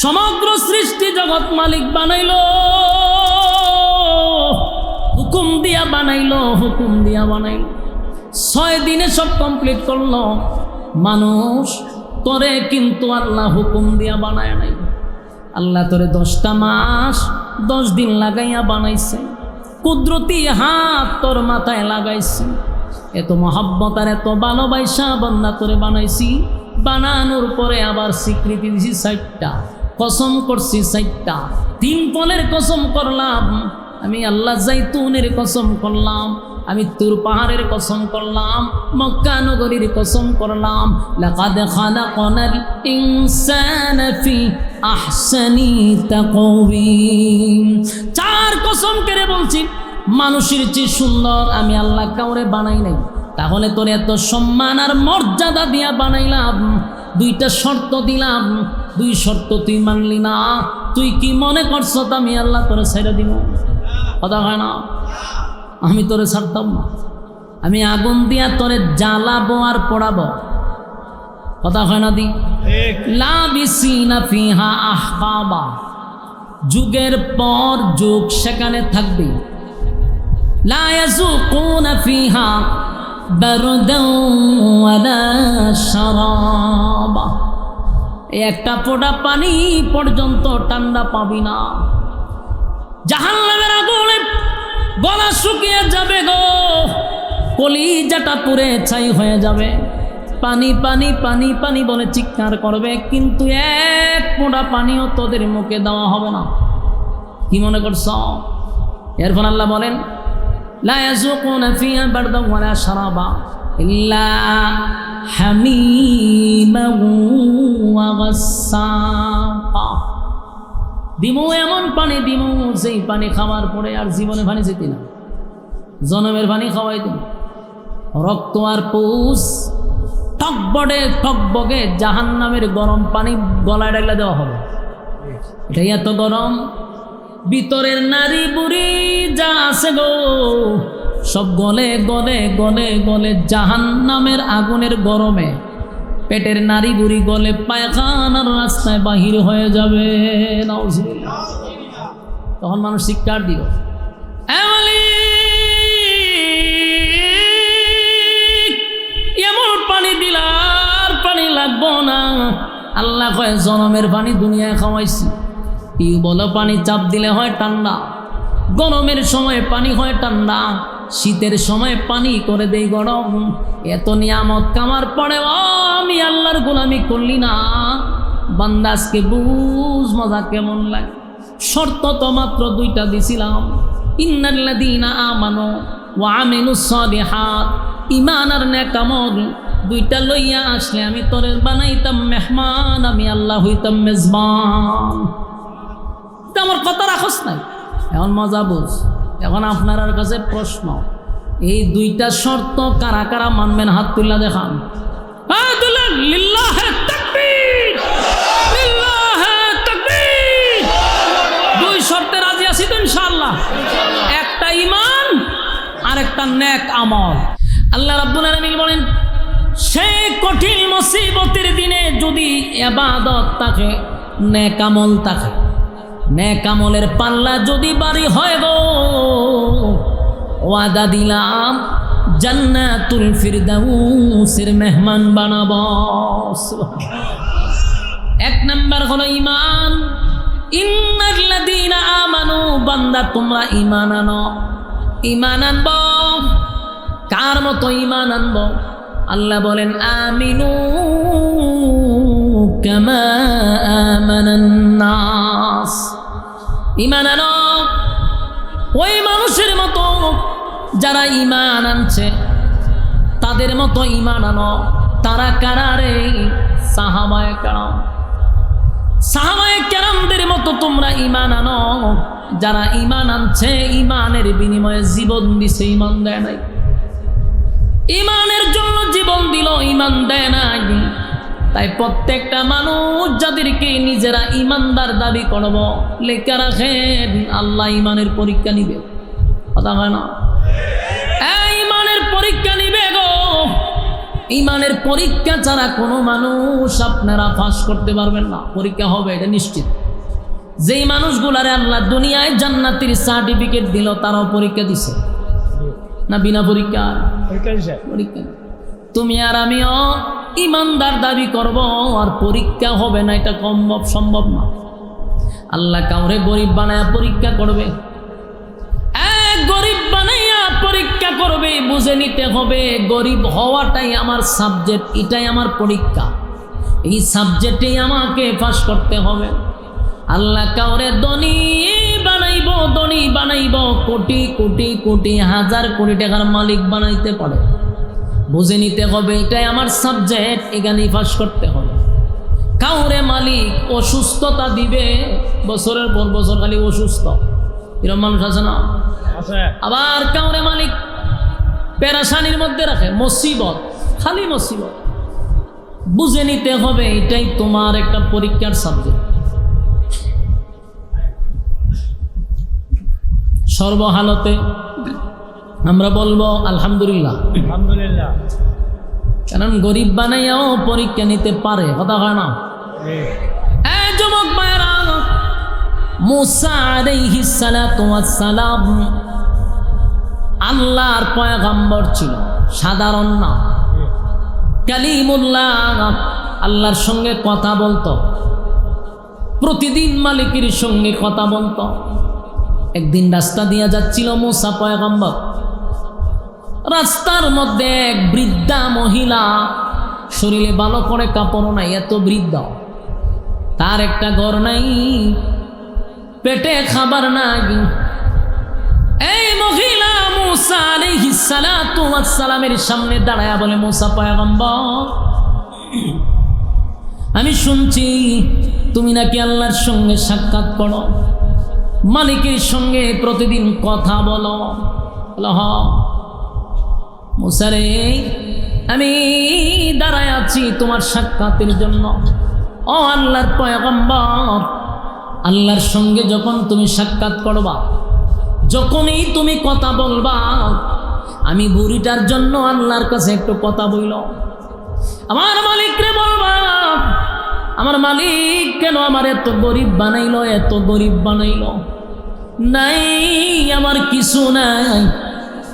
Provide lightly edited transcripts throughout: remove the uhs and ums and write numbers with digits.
সমগ্র সৃষ্টি জগৎ মালিক বানাইলো, হুকুম দিয়া বানাইলো, হুকুম দিয়া বানাইলো। 6 দিনে সব কমপ্লিট করলো মানুষ। তোরে কিন্তু আল্লাহ হুকুম দিয়া বানায় নাই। আল্লাহ তোরে 10টা মাস 10 দিন লাগাইয়া বানাইছে। কুদরতি হাত তোর মাথায় লাগাইছি। এত মহব্বত আর এত ভালোবাসা বান্দা তোরে বানাইছি। বানানোর পরে আবার স্বীকৃতি দিছি 4টা, কসম করছি 4টা। 3 ফলের কসম করলাম আমি আল্লাহ, জাইতুনের কসম করলাম আমি, তুর পাহাড়ের কসম করলাম, মক্কা নগরীর কসম করলাম। লাকাদ খালাকনাল ইনসানা ফি আহসানি তাকওয়িম। 4 কসম করে বলছি, মানুষের চেয়ে সুন্দর আমি আল্লাহ কাউরে বানাই নাই। তাহলে তোর এত সম্মান আর মর্যাদা দিয়া বানাইলাম, 2টা শর্ত দিলাম, 2 শর্ত তুই মানলি না। তুই কি মনে করছ আমি আল্লাহ তোরে ছেড়ে দিব? কথা হয় না, আমি তোরে ছাড়তাম না। আমি আগুন দিয়া তোরে জ্বালাবো আর পোড়াবো। কথা হয় না দি? লাবিসিনা ফিহা আহকাবা, যুগের পর যুগ সেখানে থাকবে। লা ইয়াযুকুনা ফিহা বারদাও ওয়ালা শারাবা, একটা ফোঁটা পানি পর্যন্ত ঠান্ডা পাবি না। জাহান্নামের আগুনে গলা শুকিয়ে যাবে গো, কলিজাটা পুড়ে ছাই হয়ে যাবে। পানি পানি পানি পানি বলে চিৎকার করবে, কিন্তু 1 ফোঁটা পানিও তোদের মুখে দেওয়া হবে না। কি মনে করছ? এরপর আল্লাহ বলেন লা ইয়াযুকুনা ফিহা বারদাও ওয়ালা শারাবা ইল্লা হামিমান ওয়া গাসসাকা। দিমু এমন পানি দিমু, যেই পানি খাওয়ার পরে আর জীবনে পানি যেতে না, জনমের পানি খাওয়াই দিন। রক্ত আর পুষ টকবগে টকবগে জাহান্নামের গরম পানি গলায় ডাইলা দেওয়া হবে। এটা এত গরম, ভিতরের নারী বুড়ি যা আছে গো সব গলে গলে গলে গলে জাহান্নামের আগুনের গরমে পেটের নারী বুড়ি গলে পায়খানার রাস্তায় বাহির হয়ে যাবে। নাউজুবিল্লাহ। তখন মানুষ চিৎকার দিল, এমন পানি দিলার পানি লাগবো না। আল্লাহ কয় জনমের পানি দুনিয়ায় খাওয়াইছি। টিউবওয়েল পানি চাপ দিলে হয় ঠান্ডা, গরমের সময় পানি হয় ঠান্ডা, শীতের সময় পানি করে দেই গরম। এত নিয়ামত কামার পরে আমি আল্লাহর গোলামি করলি না। বান্দা আজকে বুঝ মজা কেমন লাগে। শর্ত তো মাত্র 2টা দিছিলাম, ইন্নাল্লাযীনা আমানু ওয়া আমিলুস সালিহাত। ঈমান আর নেক আমল 2টা লইয়া আসলে আমি তোরে বানাইতাম মেহমান, আমি আল্লাহ হইতাম মেজবান। আমার কথা রাখস নাই। এখন মজা বুঝ। এখন আপনার কাছে প্রশ্ন, এই 2টা শর্ত কারা কারা মানবেন? হাত তুল্লা দেখান। লিল্লাহে তাকবীর, লিল্লাহে তাকবীর। 2 শর্তে রাজি আছি তো ইনশাআল্লাহ? একটা ঈমান আর একটা নেক আমল। আল্লাহ রাব্বুল আলামিন বলেন, সেই কঠিন মুসিবতের দিনে যদি ইবাদত থাকে, নেক আমল থাকে, নেক আমলের পাল্লা যদি বাড়ি হয় গো, ওয়াদা দিলাম জান্নাতুল ফিরদাউসের মেহমান বানাবো। 1 নাম্বার হলো ঈমান। ইন্নাল্লাযীনা আমানু, বান্দা তোমরা ঈমান আনো। ঈমান আনবো কার মতো ঈমান আনবো? আল্লাহ বলেন আমিনু কামা আমানান নাস। ঈমান আনো ওই মানুষের মতো যারা ঈমান আনছে, তাদের মতো ঈমান আনো। তারা কারা রে? সাহাবায়ে কেরাম। সাহাবায়ে কেরামদের মতো তোমরা ঈমান আনো। যারা ঈমান আনছে, ঈমানের বিনিময়ে জীবন দিছে, ঈমান দেয় নাই। ঈমানের জন্য জীবন দিল, ঈমান দেয় নাই। তাই প্রত্যেকটা মানুষ যাদেরকে নিজেরা ঈমানদার দাবি করব, লেখা রাখেন আল্লাহ ঈমানের পরীক্ষা নিবে। কথা হয় না? এই ঈমানের পরীক্ষা নিবে গো। ইমানের পরীক্ষা ছাড়া কোনো মানুষ আপনারা পাস করতে পারবেন না। পরীক্ষা হবে, এটা নিশ্চিত। যেই মানুষগুলারে আল্লাহ দুনিয়ায় জান্নাতের সার্টিফিকেট দিল, তারাও পরীক্ষা দিছে না? বিনা পরীক্ষা পরীক্ষা। তুমি আর আমিও ইমানদার দাবি করব আর পরীক্ষা হবে না, এটা সম্ভব না। আল্লাহ কাউরে গরিব বানায়া পরীক্ষা করবে, গরিব বানাইয়া পরীক্ষা করবে। বুঝে নিতে হবে গরিব হওয়াটাই আমার সাবজেক্ট, এটাই আমার পরীক্ষা, এই সাবজেক্টেই আমাকে পাস করতে হবে। আল্লাহ কাউরে ধনী বানাইব, কোটি কোটি কোটি হাজার কোটি টাকার মালিক বানাইতে পারে। বুঝে নিতে হবে এটাই আমার সাবজেক্ট, এখানেই পাস করতে হবে। কাউরে মালিক অসুস্থতা দিবে, বছরের পর বছর খালি অসুস্থ, এরকম মানুষ আছে না? আবার কাউরে মালিক পেরেশানির মধ্যে রাখে, মুসিবত, খালি মুসিবত। বুঝে নিতে হবে এটাই তোমার একটা পরীক্ষার সাবজেক্ট। সর্বহালতে আমরা বলবো আলহামদুলিল্লাহ, আলহামদুলিল্লাহ। কারণ গরিব বানাইয়াও পরীক্ষা নিতে পারে, কথা হয় না? যুবক ভাইরা, মুসা আলাইহিস সালাতু ওয়াস সালাম আল্লাহর পয়গম্বর ছিল, সাধারণ না, কালিমুল্লাহ। আল্লাহর সঙ্গে কথা বলতো, প্রতিদিন মালিকের সঙ্গে কথা বলতো। একদিন রাস্তা দিয়ে যাচ্ছিল মুসা পয়গম্বর, রাস্তার মধ্যে এক বৃদ্ধা মহিলা, শরীরে ভালো করে কাপড় নাই, এত বৃদ্ধ, তার একটা ঘর নাই, পেটে খাবার নাই। এই মহিলা মুসা আলাইহিস সালাতু ওয়াস সালামের সামনে দাঁড়ায়া বলে, মুসা পয়গম্বর, আমি শুনছি তুমি নাকি আল্লাহর সঙ্গে সাক্ষাৎ করো, মালিকের সঙ্গে প্রতিদিন কথা বলো। হ মুসা রে, আমি দাঁড়ায় আছি তোমার সাক্ষাতের জন্য। ও আল্লাহর পয়গম্বর, আল্লাহর সঙ্গে যখন তুমি সাক্ষাৎ করবা, যখনই তুমি কথা বলবা, আমি বুড়িটার জন্য আল্লাহর কাছে একটু কথা বইল। আমার মালিকরে বলবা, আমার মালিক কেন আমার এত গরিব বানাইলো, এত গরিব বানাইলো? নাই, আমার কিছু নাই,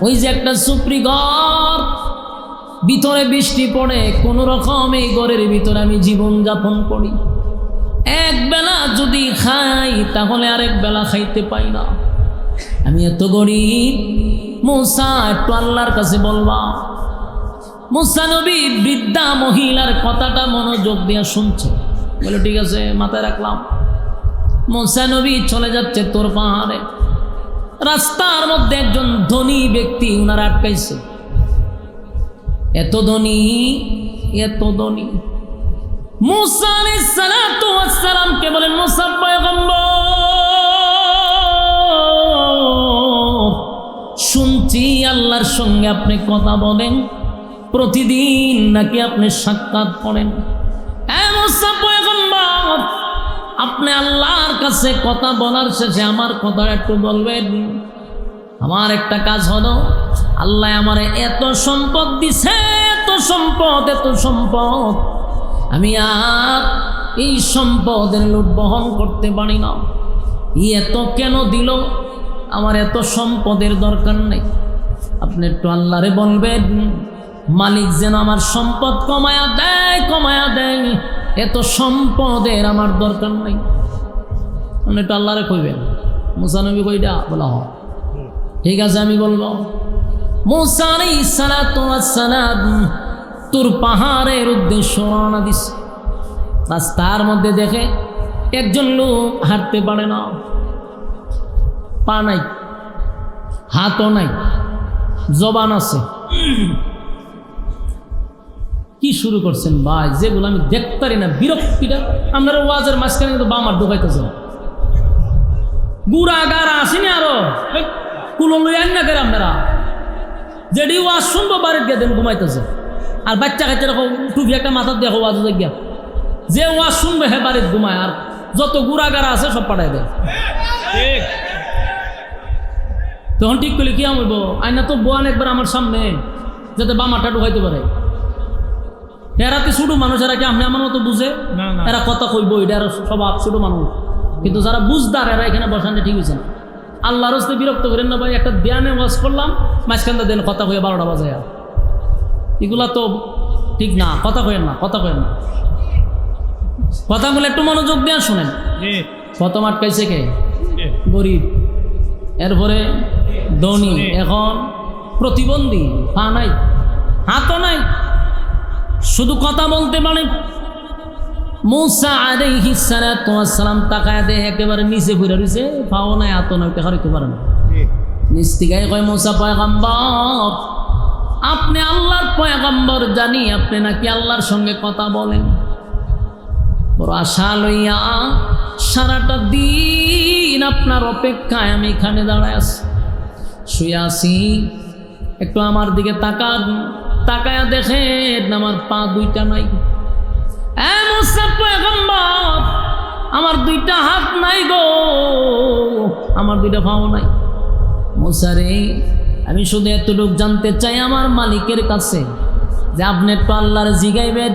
ওই যে একটা সুপ্রি ঘর, ভিতরে বৃষ্টি পড়ে, কোন রকম এই ঘরের ভিতরে আমি জীবন যাপন করি। এক বেলা যদি খাই তাহলে আরেক বেলা খাইতে পাই না, আমি এত গরিব। মুসা একটু আল্লাহর কাছে বলবা। মুসা নবী বৃদ্ধা মহিলার কথাটা মনোযোগ দিয়ে শুনছে, বলে ঠিক আছে, মাথায় রাখলাম। মুসা নবী চলে যাচ্ছে তোর পাহাড়ে, রাস্তার মধ্যে একজন ধনী ব্যক্তি উনার আটকাইছে। এত ধনী, এত ধনী। মুসা আলাইহিস সালাতু ওয়াস সালামকে বলেন, মুসা পয়গম্বর, শুনছি আল্লাহর সঙ্গে আপনি কথা বলেন, প্রতিদিন নাকি আপনি সাক্ষাৎ করেন। মুসা পয়গম্বর, আপনি আল্লাহর কাছে কথা বলার শেষে আমার কথা একটু বলবেন। আমার একটা কাজ হলো, আল্লাহ আমার এত সম্পদ দিছে, এত সম্পদ, এত সম্পদ, আমি আর এই সম্পদের লোড বহন করতে পারি না। এত কেন দিল? আমার এত সম্পদের দরকার নেই। আপনি একটু আল্লাহরে বলবেন, মালিক যেন আমার সম্পদ কমায়া দেয়, কমায়া দেয়, এত সম্পদের আমার দরকার নেই। আপনি একটু আল্লাহরে কইবেন। মুসা নবী কইটা বলা হয়, ঠিক আছে আমি বলবো। মুসা আলাইহিস সালাতু ওয়াস সালাম তোর পাহাড়ের উদ্দেশ্য রওনা দিছে। রাস্তার মধ্যে দেখে একজন লোক হাঁটতে পারে না, পা নাই, হাতও নাই, জবান আছে। কি শুরু করছেন ভাই, যেগুলো আমি দেখতে পারি না, বিরক্তিটা। আপনারা ওয়াজের মাঝখানে কিন্তু বামার ঢুকাইতেছেন, গুড়া গাড়া আসেনি আরো কুলো লই আন না করে আপনারা যেটি ওয়াজ শুনবো বাড়ির গিয়ে দেন ঘুমাইতেছে। আর বাচ্চা কাচ্চা দেখো টুপি একটা মাথার দেখো ওয়াজ গিয়া, যে ওয়াজ শুনবে হে বাড়ির ঘুমায়, আর যত গুড়া গাড়া আছে সব পাঠাই দেয়। তখন ঠিক করলে কি হইব, আইনা তো বোয়ান একবার আমার সামনে যাতে বামাটা ঢুকাইতে পারে। এরাতে ছোট মানুষ, এরা কি আপনি আমার মতো বুঝে? না, না। এরা কথা কইব, এটা এরা স্বভাব ছোট মানুষ। কিন্তু যারা বুঝদার এরা এখানে বসানো ঠিক হয়েছে না। আল্লাহর হস্তে বিরক্ত করেন না ভাই। একটা ধ্যানে ওয়াজ করলাম, মাঝখানটা দেন কথা কয়ে 12টা বাজে। এগুলা তো ঠিক না, কথা কয়েন না, কথা কয়েন না। কথাগুলো একটু মনোযোগ দিয়ে শুনেন। জি প্রথম আটকাইছে কে? জি গরিব, এরপরে ধনী, এখন প্রতিবন্ধী, পা নাই, হাতও নাই, শুধু কথা বলতে পারে। মূসা আলাইহিস সালাতু ওয়াস সালাম তাকায় দেখে একেবারে নিচে পড়ে রইছে, পাও নাই, হাতও নাই, হারিতে পারে না। জি নিচ থেকে কয়, মূসা পয়গম্বর, আপনি আল্লাহর পয়গম্বর জানি, আপনি নাকি আল্লাহর সঙ্গে কথা বলেন। বড় আশা লইয়া সারাটা দিন আপনার অপেক্ষায় আমি এখানে দাঁড়ায় আছি, শুয়ে আছি। একটু আমার দিকে তাকান, তাকায়া দেখেন আমার পা দুইটা নাই। মূসা পয়গম্বর, আমার দুইটা হাত নাই গো, আমার দুইটা পাও নাই। মূসা রে, আমি শুধু এতটুকু জানতে চাই আমার মালিকের কাছে, যে আপনি একটু আল্লাহর জিগাইবেন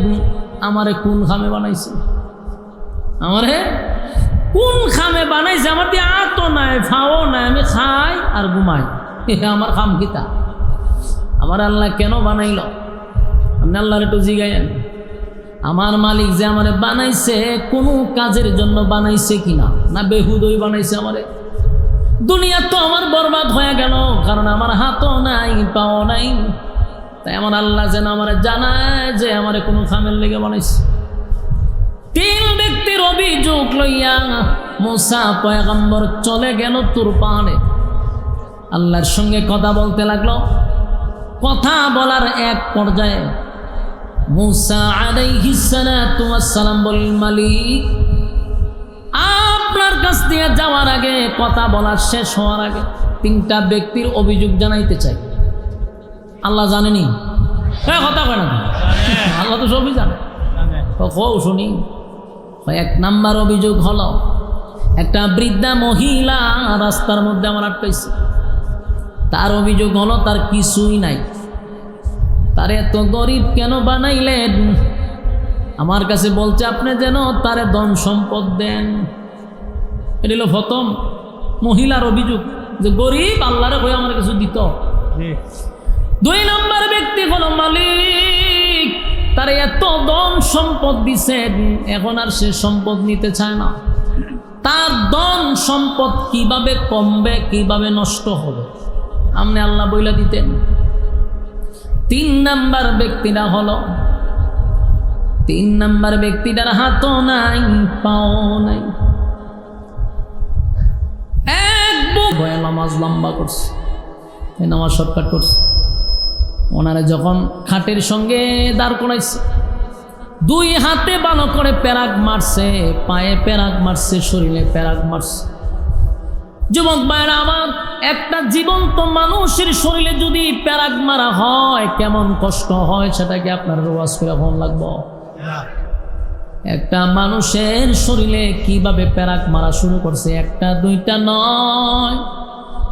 আমারে কোন খামে বানাইছে, আমারে কোন খামে বানাইছে। আমার দিয়ে হাতও নাই, ফাও নাই, আমি খাই আর ঘুমাই, আমার খাম কিতা? আমার আল্লাহ কেন বানাইল? আপনি আল্লাহর একটু জিগাইয়েন। আমার মালিক যে আমারে বানাইছে কোনো কাজের জন্য বানাইছে কিনা, না বেহুদই বানাইছে আমারে? দুনিয়া তো আমার বরবাদ হয়ে গেল, কারণ আমার হাতও নাই, পাও নাই। তাই আমার আল্লাহ যেন আমারে জানায় যে আমারে কোনো খামের লেগে বানাইছে। 3 ব্যক্তির অভিযোগ লইয়া মূসা পয়গম্বর চলে গেল তুর পাহাড়ে, আল্লাহর সঙ্গে কথা বলতে লাগলো। কথা বলার এক পর্যায়ে মূসা আলাইহিস সালাতু ওয়াস সালাম বললেন, মালিক, আপনার কাছ দিয়ে যাওয়ার আগে, কথা বলার শেষ হওয়ার আগে 3টা ব্যক্তির অভিযোগ জানাইতে চাই। আল্লাহ জানেনি? কথা কয় না, আল্লাহ তো সবই জানে। শুনি। 1 নাম্বার অভিযোগ হলো, একটা বৃদ্ধা মহিলা রাস্তার মধ্যে আমার আটকাইছে। তার অভিযোগ হলো তার কিছুই নাই। তারে এত গরিব কেন বানাইলেন? আমার কাছে বলছে আপনি যেন তারে ধন সম্পদ দেন। এটা হলো প্রথম মহিলার অভিযোগ, যে গরিব, আল্লাহরে কই আমার কিছু দিত। 2 নম্বর ব্যক্তি হলো, মালিক, তারে এত ধন সম্পদ দিছেন, এখন আর সে সম্পদ নিতে চায় না। তার ধন সম্পদ কিভাবে কমবে, কিভাবে নষ্ট হবে, আপনি আল্লাহ বইলা দিতেন। 3 নাম্বার ব্যক্তিটা হলো, 3 নাম্বার ব্যক্তিটার হাতও নাই, পাও নাই, এক বুক হয়ে নামাজ লম্বা করছে, নামাজ শর্টকাট করছে। ওনারা যখন খাটের সঙ্গে দাঁড় করাইছে, 2 হাতে ভালো করে প্যারাক মারছে, পায়ে প্যারাক মারছে, শরীরে প্যারাক মারছে। যুবক ভাইরা আমার, একটা জীবন্ত মানুষের শরীরে যদি প্যারাক মারা হয় কেমন কষ্ট হয়, সেটা কি আপনার ওয়াজ করে ফোন লাগবো? একটা মানুষের শরীরে কিভাবে প্যারাক মারা শুরু করছে, 1টা 2টা নয়,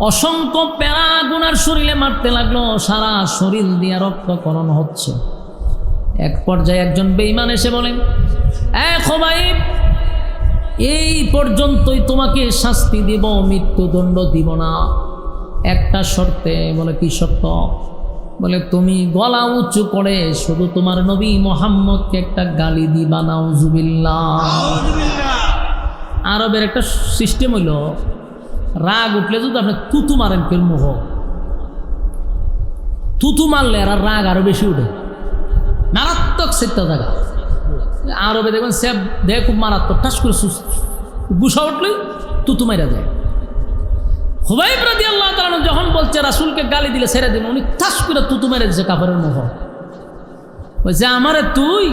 অসংখ্য প্যারাক ওনার শরীরে মারতে লাগলো, সারা শরীর দিয়ে রক্তকরণ হচ্ছে। এক পর্যায়ে একজন বেঈমান এসে বলেন, খোবাইব, এই পর্যন্তই তোমাকে শাস্তি দিব, মৃত্যুদণ্ড দিব না, একটা শর্তে। বলে কি শর্ত? বলে তুমি গলা উঁচু করে শুধু তোমার নবী মুহাম্মদকে একটা গালি দিবা, নাউজুবিল্লাহ। আরবের একটা সিস্টেম হইল, রাগ উঠলে যদি আপনি থুতু মারেন, কেউ মুখ থুতু মারলে আর রাগ আরো বেশি উঠে, মারাত্মক সেটা থাকা। আরবে দেখবেন সে দেখ খুব মারাত্মক, ঠাস করে গুসা উঠলেই থুতু মারা যায়। খুবাইব রাদিয়াল্লাহু তাআলা যখন বলছে রাসূলকে গালি দিলে ছেড়ে দিন, উনি ঠাস করে থুতু মেরে দিয়েছে কাফেরের মুখ। বলছে, আমারে তুই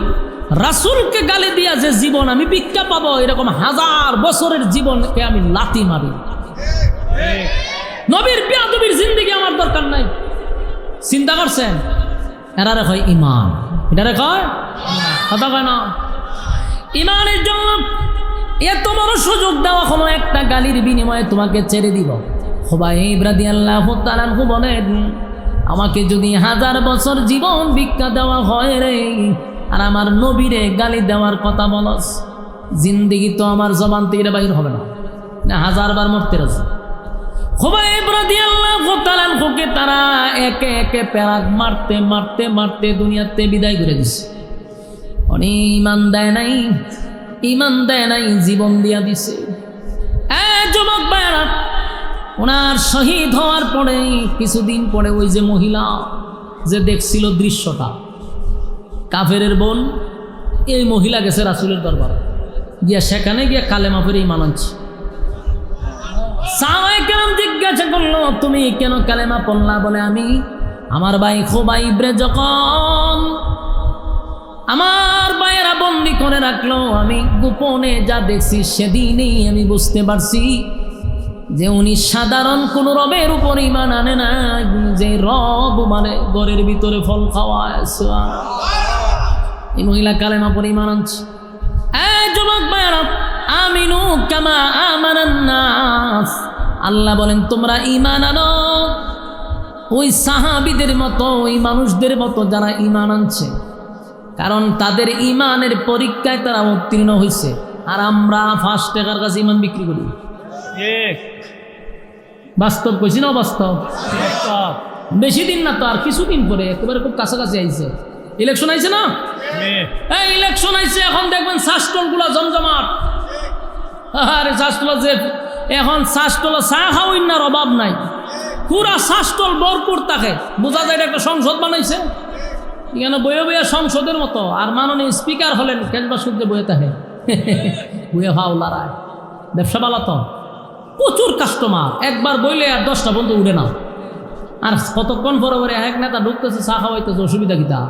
রাসূলকে গালি দিয়া যে জীবন আমি ভিক্ষা পাবো, এরকম 1000 বছরের জীবনকে আমি লাথি মারি। নবীর বেয়াদবির জিন্দেগি আমার দরকার নাই। চিন্তা করছেন? এরারে কয় ইমান, এটারে কয় কথা কয় না। ইমানের জন্য এত বড় সুযোগ দেওয়া হলো, একটা গালির বিনিময়ে তোমাকে ছেড়ে দিব। খুবাইব রাদিয়াল্লাহু তাআলা বলেন, আমাকে যদি 1000 বছর জীবন ভিক্ষা দেওয়া হয় রে, আর আমার নবীরে গালি দেওয়ার কথা বলস, জিন্দিগি তো আমার জবান থেকে বাইর হবে না, না 1000বার মরতে রাজি। খুবাইব রাদিয়াল্লাহু তাআলা আনহুকে তারা একে একে প্যারাক মারতে মারতে মারতে দুনিয়াতে বিদায় করে দিছে। উনি ইমান দেয় নাই, ইমান দেয় নাই, জীবন দিয়া দিছে। যুবক ভাইরা, ওনার শহীদ হওয়ার পরে কিছুদিন পরে ওই যে মহিলা যে দেখছিল দৃশ্যটা, কাফেরের বোন, এই মহিলা গেছে রাসূলের দরবারে, গিয়া সেখানে গিয়া কালেমা পড়ে ঈমান আনছে। সাহাবায়ে কেরাম জিজ্ঞাসা করলো, তুমি কেন কালেমা পড়লা? বলে, আমি আমার ভাই খুবাইবরে যখন আমার ভাইয়েরা বন্দি করে রাখলো, আমি গোপনে যা দেখছি সেদিনই আমি বুঝতে পারছি যে উনি সাধারণ কোন রবের উপর ঈমান আনে না, যে রব মানে ঘরের ভিতরে ফল খাওয়ায়। এই মহিলা কালেমা পড়ে ঈমান আনছে। যুবক ভাইয়েরা, আমিনু কামা আমানান নাস, আল্লাহ বলেন তোমরা ঈমান আনো ওই সাহাবীদের মতো, ওই মানুষদের মতো যারা ঈমান আনছে, কারণ তাদের ঈমানের পরীক্ষায় তারা উত্তীর্ণ হয়েছে। আর আমরা 5 টাকার কাছে ঈমান বিক্রি করি। বাস্তব কইছি না? বাস্তব। বেশি দিন না তো, আর কিছুদিন পরে একেবারে খুব কাছাকাছি আইছে, ইলেকশন আইছে না? এই ইলেকশন আইছে, এখন দেখবেন শাসটলগুলো জমজমাট। আরে শাসটলা যে এখন শাসটলা চা খাওয়ার অভাব নাই, পুরা শাসটল ভরপুর থাকে, বোঝা যায় একটা সংসদ বানাইছে। এখানে বয়ে বয়ে সংসদের মতো, আর মাননীয় স্পিকার হলেন কেনবা সূর্যে বয়ে থাকে, বয়ে ভাও লড়ায়। ব্যবসা বালা তো প্রচুর কাস্টমার, একবার বইলে আর 10টা বন্ধু উঠে না। আর কতক্ষণ পরে পরে এক নেতা ঢুকতেছে, চা খাওয়াইতেছে, অসুবিধা কিতা?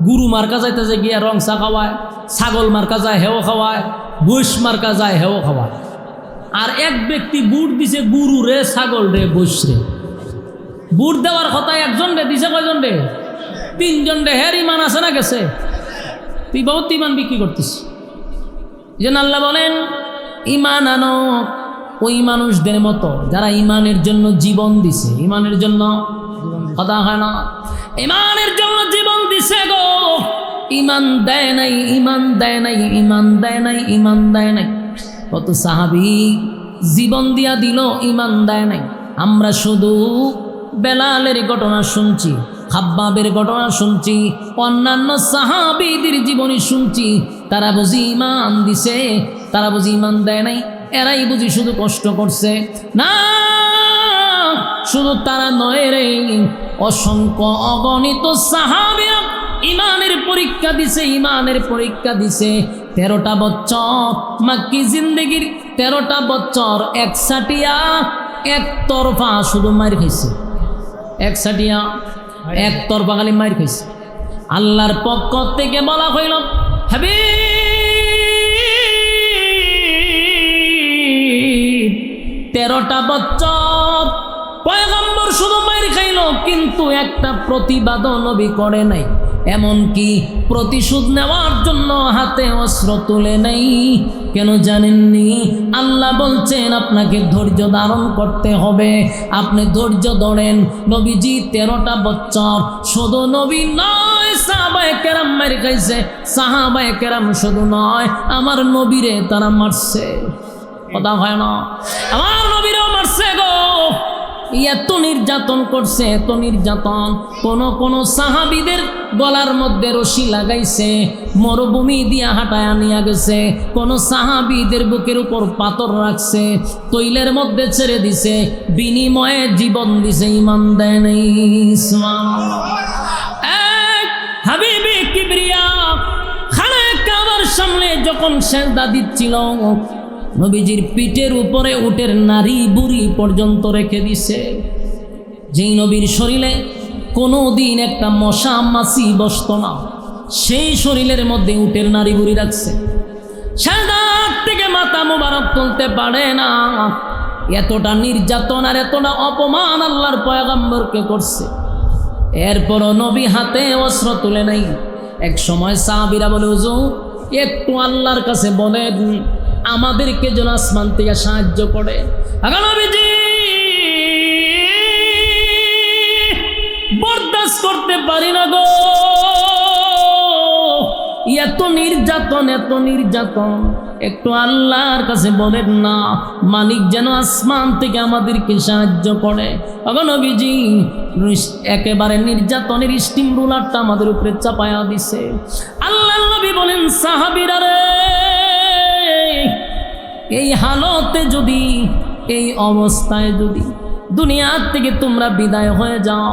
গুরু মার্কা যাইতেছে গিয়া রং চা খাওয়ায়, ছাগল মার্কা যায় হেও খাওয়ায়, বৈশ মার্কা যায় হেও খাওয়ায়। আর এক ব্যক্তি বুট দিছে গুরু রে, ছাগল রে, বৈশ রে। বুট দেওয়ার কথা একজন রে দিছে, কয়জন রে? 3 জন রে। হের ইমান আছে না গেছে? তুই বহুত ইমান বিক্রি করতিস। যেন আল্লাহ বলেন ইমান আনো ওই মানুষদের মতো যারা ইমানের জন্য জীবন দিছে। ইমানের জন্য কথা হয় না, ইমানের জন্য জীবন দিছে গো। ইমান দেয় নাই, ইমান দেয় নাই, ইমান দেয় নাই, ইমান দেয় নাই। কত সাহাবী জীবন দিয়া দিল, ইমান দেয় নাই। আমরা শুধু বেলালের ঘটনা শুনছি, খাব্বাবের ঘটনা শুনছি, অন্যান্য সাহাবীদের জীবনী শুনছি। তারা বুঝি ইমান দিছে, তারা বুঝি ইমান দেয় নাই। এরাই বুঝি শুধু কষ্ট করছে। না, শুধু তারা নয় রে, অসংখ্য অগণিত সাহাবীরা ইমানের পরীক্ষা দিছে, ইমানের পরীক্ষা দিছে। 13টা বছর মাক্কি জিন্দেগির 13টা বছর একসাটিয়া একতরফা শুধু মার খাইছে, একসাটিয়া একতরফা খালি মার খাইছে। আল্লাহর পক্ষ থেকে বলা হইল, হাবিব 13টা বছর পয়গম্বর শুধু মার খাইল, কিন্তু একটা প্রতিবাদও নবী করে নাই। এমনকি প্রতিশোধ নেওয়ার জন্য হাতে অস্ত্র তুলে নাই। কেন জানেননি? আল্লাহ বলছেন আপনাকে ধৈর্য ধারণ করতে হবে। আপনি ধৈর্য ধরেন। নবীজি 13টা বছর শুধু নবী নয়, সাহাবায়ে কেরাম মার খাইছে। সাহাবায়ে কেরাম শুধু নয়, আমার নবীরে তারা মারছে। কথা হয় না? আমার নবীরেও মারছে গো। এত নির্যাতন করছে, এত নির্যাতন। কোন সাহাবীদের গলার মধ্যে রশি লাগাইছে, মরুভূমি দিয়া হাঁটায় নিয়ে গেছে। কোন সাহাবীদের বুকের উপর পাথর রাখছে, তৈলের মধ্যে ছেড়ে দিছে, বিনিময়ে জীবন দিছে। ঈমান দেয় নাই। হাবিবে কিবরিয়া খানায়ে কাবার সামনে যখন সেজদা দিচ্ছিল, নবীজির পিঠের উপরে উটের নারী বুড়ি পর্যন্ত রেখে দিছে। যেই নবীর শরীরে কোনো দিন একটা মশা মাছি বসত না, সেই শরীরের মধ্যে উটের নারী বুড়ি রাখছে। সাদাত থেকে মাথা মোবারক তুলতে পারে না। এতটা নির্যাতন আর এতটা অপমান আল্লাহর পয়গম্বরকে করছে। এরপরও নবী হাতে অস্ত্র তুলে নাই। এক সময় সাহাবীরা বলে, হুজুর একটু আল্লাহর কাছে বলেন আমাদেরকে যেন আসমান থেকে সাহায্য করে। নবীজি বরদাস্ত করতে পারি না গো, এত নির্যাতন একটু আল্লাহর কাছে বলেন না, মালিক যেন আসমান থেকে আমাদেরকে সাহায্য করে। নবীজি একেবারে নির্যাতনের স্টিম রুলারটা আমাদের উপরে চাপায়া দিছে। আল্লাহর নবী বলেন, সাহাবীরা রে, এই হালতে যদি, এই অবস্থায় যদি দুনিয়ার থেকে তোমরা বিদায় হয়ে যাও,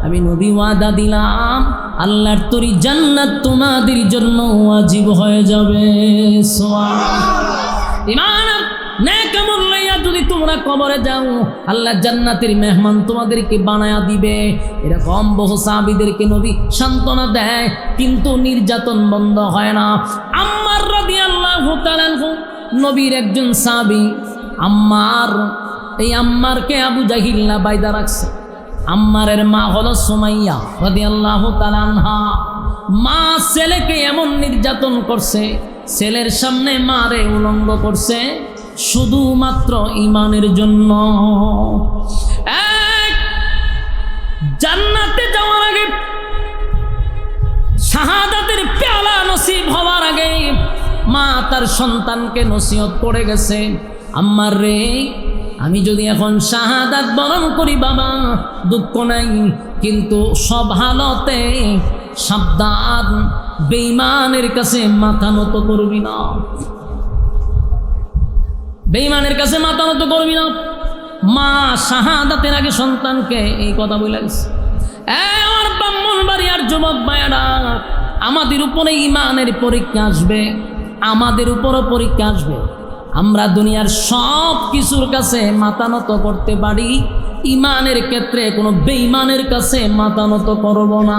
আমি নবী ওয়াদা দিলাম আল্লাহর তরি জান্নাত তোমাদের জন্য ওয়াজিব হয়ে যাবে। ঈমান নেক আমল লইয়া যদি তোমরা কবরে যাও, আল্লাহ জান্নাতের মেহমান তোমাদেরকে বানায়া দিবে। এরকম বহু সাহাবীদেরকে নবী সান্ত্বনা দেয়, কিন্তু নির্যাতন বন্ধ হয় না। আম্মার রাদিয়াল্লাহু তাআলা আনহু নবীর একজন সাহাবী। আম্মার, এই আম্মারকে আবু জাহিল না বাইদা রাখছে। আম্মারের মা হলো সুমাইয়া রাদিয়াল্লাহু তাআলা আনহা। মা ছেলেকে এমন নির্যাতন করছে, ছেলের সামনে মারে উলঙ্গ করছে শুধুমাত্র ঈমানের জন্য। জান্নাতে যাওয়ার আগে, শাহাদাতের পেয়ালা নসিব হওয়ার আগে মা তার সন্তানকে নসিহত করে গেছে, আম্মার রে, আমি যদি এখন শাহাদাত বরণ করি বাবা, দুঃখ নাই, কিন্তু সব হালতে সাবধান, বেঈমানের কাছে মাথা নত করবি না, বেঈমানের কাছে মাথা নত করবি না। মা শাহাদাতের আগে সন্তানকে এই কথা বলে গেছে। আমার ব্রাহ্মণবাড়িয়ার যুবক ভাইয়েরা, আমাদের উপরে ঈমানের পরীক্ষা আসবে, আমাদের উপরও পরীক্ষা আসবে। আমরা দুনিয়ার সব কিছুর কাছে মাথা নত করতে পারি, ঈমানের ক্ষেত্রে কোনো বেঈমানের কাছে মাথা নত করব না।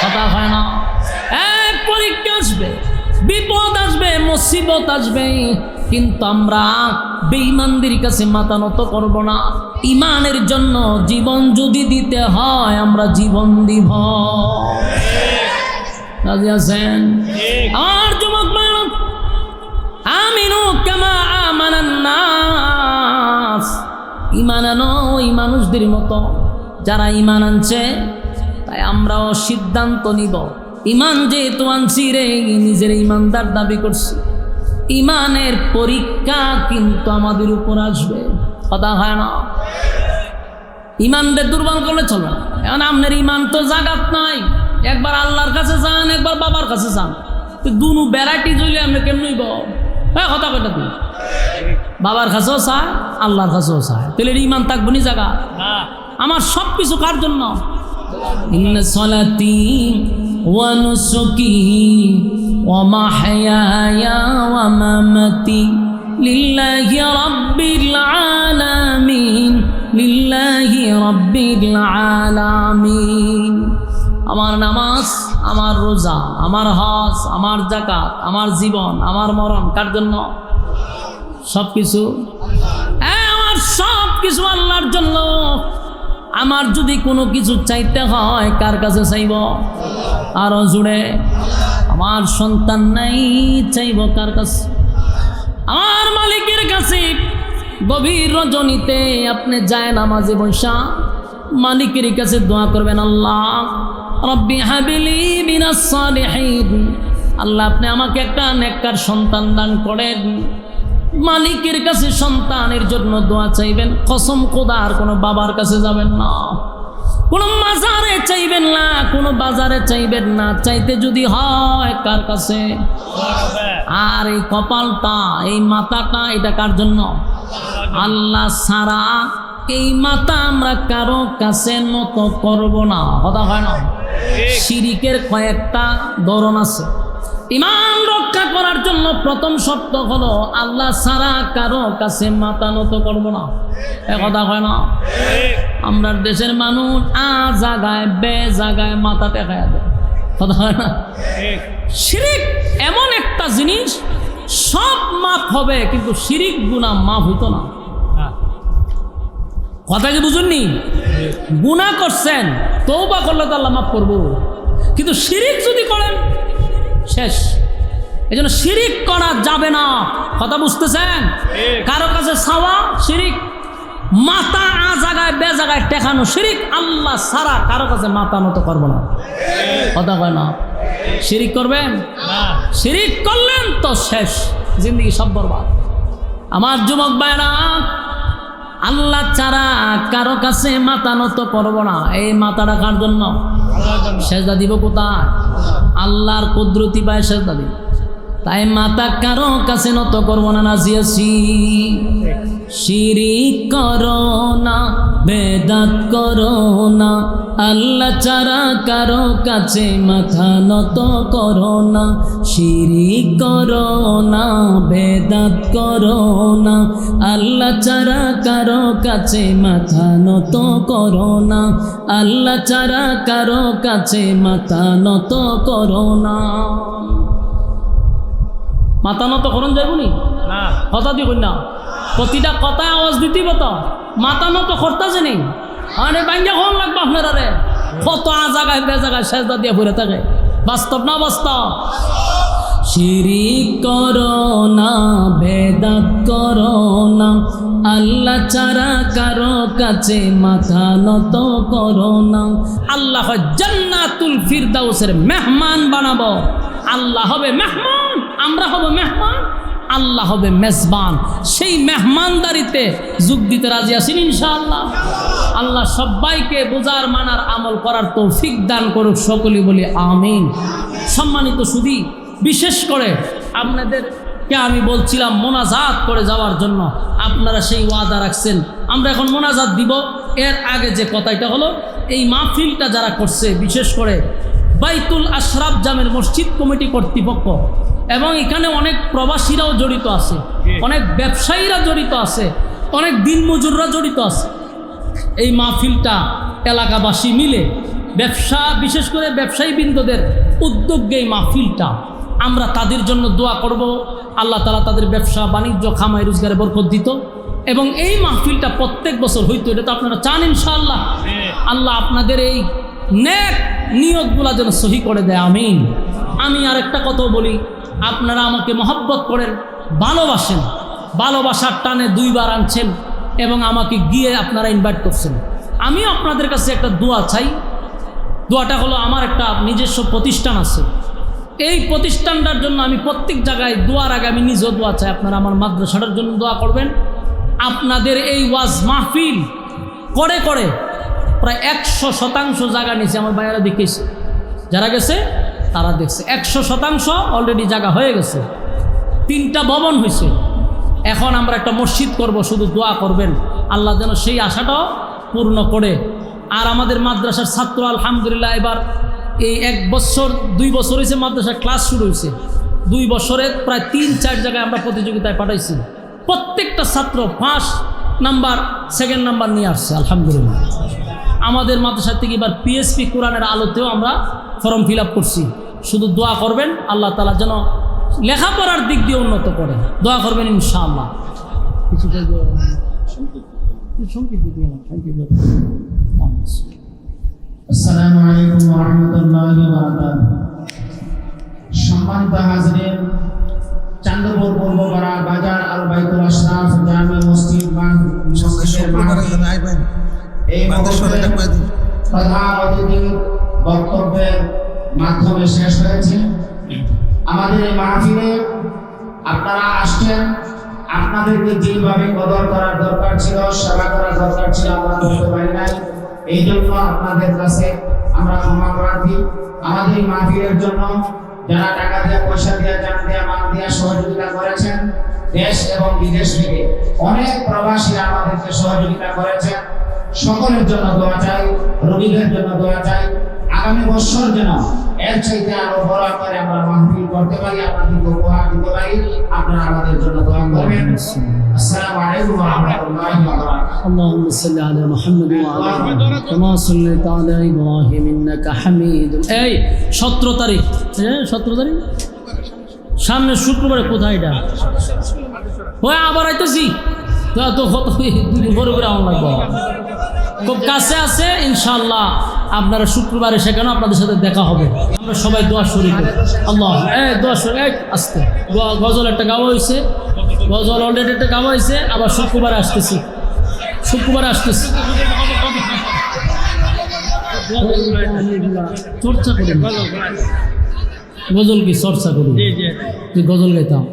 কথা হয় না? পরীক্ষা আসবে, বিপদ আসবে, মুসিবত আসবে, কিন্তু আমরা বেঈমানদের কাছে মাথা নত করব না। ঈমানের জন্য জীবন যদি দিতে হয় আমরা জীবন দিব। রাজি আছেন? আর যুবক ভাইরা, আমিনু কামা আমানান নাস, ঈমান আনো ওই মানুষদের মতো যারা ঈমান আনছে। তাই আমরাও সিদ্ধান্ত নিব, ঈমান যেহেতু আনছি রে, নিজের ঈমানদার দাবি করছি, ঈমানের পরীক্ষা কিন্তু আমাদের উপর আসবে। কথা হয় না? ঈমানকে দুর্বল করলে চলে না। এখন আপনার ঈমান তো জাগাত নাই, একবার আল্লাহর কাছে যান, একবার বাবার কাছে যান, তো দুনো ভ্যারাইটি চলে আপনি কেমনি কথা কটা তুই বাবার কাছেও চায়, আল্লাহর কাছেও চায়, তাহলে ঈমান থাকবো নি জায়গা? আমার সব কিছু কার জন্য? ইন্না সলাতি ওয়া নুসুকি ওয়া মাহইয়ায়া ওয়া মামাতি লিল্লাহি রাব্বিল আলামিন, লিল্লাহি রাব্বিল আলামিন। আমার নামাজ, আমার রোজা, আমার হজ, আমার যাকাত, আমার জীবন, আমার মরণ কার জন্য? সব কিছু আমার সব কিছু আল্লাহর জন্য। আমার যদি কোনো কিছু চাইতে হয় কার কাছে চাইব? আরো জুড়ে। আমার সন্তান নাই, চাইব কার কাছে? আমার মালিকের কাছে। গভীর রজনীতে আপনি যায় নামাজে বসা মালিকের কাছে দোয়া করবেন, আল্লাহ রব্বি হাবিলি মিনাস সালিহিন, আল্লাহ আপনি আমাকে একটা নেককার সন্তান দান করেন। মালিকের কাছে সন্তানের জন্য দোয়া চাইবেন। কসম খোদার কোনো বাবার কাছে যাবেন না, কোনো মাজারে চাইবেন না, কোনো বাজারে চাইবেন না। চাইতে যদি হয় কার কাছে? আর এই কপালটা, এই মাথাটা, এটা কার জন্য? আল্লাহ ছাড়া এই মাথা আমরা কারো কাছে নত করব না। কথা হয় না? শিরিকের কয়েকটা ধরন আছে। ঈমান রক্ষা করার জন্য প্রথম শর্ত হলো আল্লাহ ছাড়া কারো কাছে মাথা নত করব না। কথা হয় না? আমরা দেশের মানুষ জায়গায় বে জায়গায় মাথা টেকায়া দেয়। কথা হয় না? শিরিক এমন একটা জিনিস, সব মাফ হবে কিন্তু শিরিক গুনাহ মাফ হইতো না। কথা কি বুঝুননি? গুনাহ করছেন, তওবা করলে তো আল্লাহ মাফ করবো, কিন্তু শিরিক যদি করেন শেষ। এই জন্য শিরিক করা যাবে না। কথা বুঝতেছেন? কারো কাছে চাওয়া শিরিক, মাথা জায়গায় বে জায়গায় টেকানো শিরিক। আল্লাহ ছাড়া কারো কাছে মাথা নত করবো না। কথা কয় না? শিরিক করবেন? শিরিক করলেন তো শেষ, জিন্দগি সব বরবাদ। আমার যুবক ভাইরা, আল্লাহ ছাড়া কারো কাছে মাথা নত করবো না। এই মাথাটা কার জন্য? সেজদা দিব কোথায়? আল্লাহর কুদরতি পায় সেজদা দিব। তাই মাথা কারো কাছে নত করবো না। নাজিয়াছি শিরিক করো না, বেদাত করো না, আল্লাহ ছাড়া কারো কাছে মাথা নত করো না। শিরিক করো না, বেদাত করো না, আল্লাহ ছাড়া কারো কাছে মাথা নত করো না। আল্লাহ ছাড়া কারো কাছে মাথা নত করো না। মাথা নত করুন যাইবনি না, কথা দিব না, প্রতিটা কথায় আওয়াজ দিতেই তো মাথা নত করতেছে নেই। আরে বাইঙ্গা হন লাগবে আপনারা রে, কত জায়গায় বেজাগায় সেজদা দিয়ে ঘুরে থাকে। বাস্তব না বাস্তব? শিরিক করো না, বেদাত করো না, আল্লাহ ছাড়া কারো কাছে মাথা নত করো না। আল্লাহ জান্নাতুল ফিরদাউসের মেহমান বানাবো। আল্লাহ হবে মেহমান, আমরা হব মেহমান, আল্লাহ হবে মেজবান। সেই মেহমানদারিতে যোগ দিতে রাজি আছেন ইনশাআল্লাহ? আল্লাহ সবাইকে বোঝার মানার আমল করার তৌফিক দান করুক, সকলেই বলি আমিন। সম্মানিত সুধী, বিশেষ করে আপনাদেরকে আমি বলছিলাম মোনাজাত করে যাওয়ার জন্য, আপনারা সেই ওয়াদা রাখছেন। আমরা এখন মোনাজাত দিব। এর আগে যে কথাটা হলো, এই মাহফিলটা যারা করছে, বিশেষ করে বাইতুল আশরাফ জামের মসজিদ কমিটি কর্তৃপক্ষ, এবং এখানে অনেক প্রবাসীরাও জড়িত আছে, অনেক ব্যবসায়ীরা জড়িত আছে, অনেক দিনমজুররা জড়িত আছে। এই মাহফিলটা এলাকাবাসী মিলে, ব্যবসা বিশেষ করে ব্যবসায়ী বৃন্দদের উদ্যোগে এই মাহফিলটা, আমরা তাদের জন্য দোয়া করব। আল্লাহ তাআলা তাদের ব্যবসা বাণিজ্য খামাই রোজগারে বরকত দিত, এবং এই মাহফিলটা প্রত্যেক বছর হইতো। এটা তো আপনারা চান ইনশাআল্লাহ। আল্লাহ আপনাদের এই নেক নিয়তগুলা যেন সহি করে দেয়, আমিন। আমি আরেকটা কথাও বলি, আপনারা আমাকে মহব্বত করেন, ভালোবাসেন, ভালোবাসার টানে 2 বার আনছেন এবং আমাকে গিয়ে আপনারা ইনভাইট করছেন। আমিও আপনাদের কাছে একটা দোয়া চাই। দোয়াটা হলো, আমার একটা নিজস্ব প্রতিষ্ঠান আছে, এই প্রতিষ্ঠানটার জন্য আমি প্রত্যেক জায়গায় দোয়ার আগে আমি নিজেও দোয়া চাই। আপনারা আমার মাদ্রাসাটার জন্য দোয়া করবেন। আপনাদের এই ওয়াজ মাহফিল করে করে প্রায় 100% জায়গা নিয়েছে। আমার ভাইয়েরা দেখেছে, যারা গেছে তারা দেখছে 100% অলরেডি জায়গা হয়ে গেছে। 3টা ভবন হয়েছে। এখন আমরা একটা মসজিদ করব, শুধু দোয়া করবেন আল্লাহ যেন সেই আশাটাও পূর্ণ করে। আর আমাদের মাদ্রাসার ছাত্র আলহামদুলিল্লাহ এবার এই 1 বছর 2 বছর হয়েছে মাদ্রাসার ক্লাস শুরু হয়েছে। 2 বছরে প্রায় 3-4 জায়গায় আমরা প্রতিযোগিতায় পাঠাইছি। প্রত্যেকটা ছাত্র 1st নাম্বার 2nd নাম্বার নিয়ে আসছে আলহামদুলিল্লাহ। আমাদের মাদ্রাসা থেকে এবার PSP কোরআনের আলোতেও আমরা ফর্ম ফিল আপ করছি। শুধু দোয়া করবেন আল্লাহ তাআলা যেন লেখাপড়ার দিক দিয়ে উন্নত করে। দোয়া করবেন ইনশাআল্লাহ। আসসালামু আলাইকুম ওয়া রাহমাতুল্লাহি ওয়া বারাকাতুহু। সম্মানিত হাজিরিন, চান্দপুর পূর্বপাড়া বাজার আল বাইতুল আশরাফ জামে মসজিদ মসজিদের মাহফিল এই প্রধান অতিথির বক্তব্যের মাধ্যমে শেষ হয়েছে। আমাদের এই মাহফিলে আপনারা আসছেন, আপনাদেরকে যেভাবে কদর করার দরকার ছিল, সেবা করার দরকার ছিল, আমরা করতে পারি নাই। এই জন্য আপনাদের কাছে আমরা ক্ষমা প্রার্থী। আমাদের এই মাহফিলের জন্য যারা টাকা দিয়ে, পয়সা দিয়ে, জান দিয়ে, মাল দিয়ে সহযোগিতা করেছেন, দেশ এবং বিদেশ থেকে অনেক প্রবাসীরা আমাদেরকে সহযোগিতা করেছেন, সকলের জন্য দোয়া চাই, রোগীদের জন্য দোয়া চাই। আগামী বছর যেন এর চাইতে আরো বড় আকারে আমরা মাহফিল করতে পারি, আপনাদেরকে উপহার দিতে পারি। আপনারা আমাদের জন্য দোয়া করবেন। আসসালামু আলাইকুম ওয়া রাহমাতুল্লাহি ওয়া বারাকাতুহু। اللهم صل على محمد وعلى آل محمد كما صليت على إبراهيم إنك حميد। এই 17 তারিখ, 17 তারিখ সামনে শুক্রবারে, কোথায় এটা? ওই আবার আইতেছি তো কত বড় করে আমার লাগবে, খুব কাছে আছে ইনশাআল্লাহ। আপনারা শুক্রবারে সেখানে আপনাদের সাথে দেখা হবে। আমরা সবাই দোয়া শরীক আল্লাহ দোয়া শরীক আসতে গজল একটা গাওয়া হয়েছে, গজল অলরেডি একটা গাওয়া হয়েছে। আবার শুক্রবারে আসতেছি, শুক্রবারে আসতেছি। চর্চা করেন। গজল কি চর্চা করি? তুই গজল গাইতাম?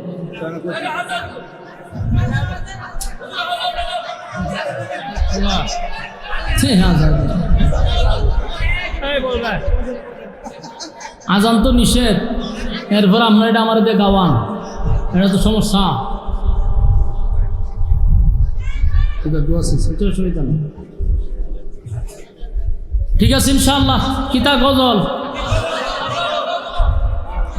আজান তো নিষেধ, এরপর আপনার এটা আমার দিয়ে গাওয়ান, এটা তো সমস্যা। ঠিক আছে ইনশাআল্লাহ। কিতা গজল?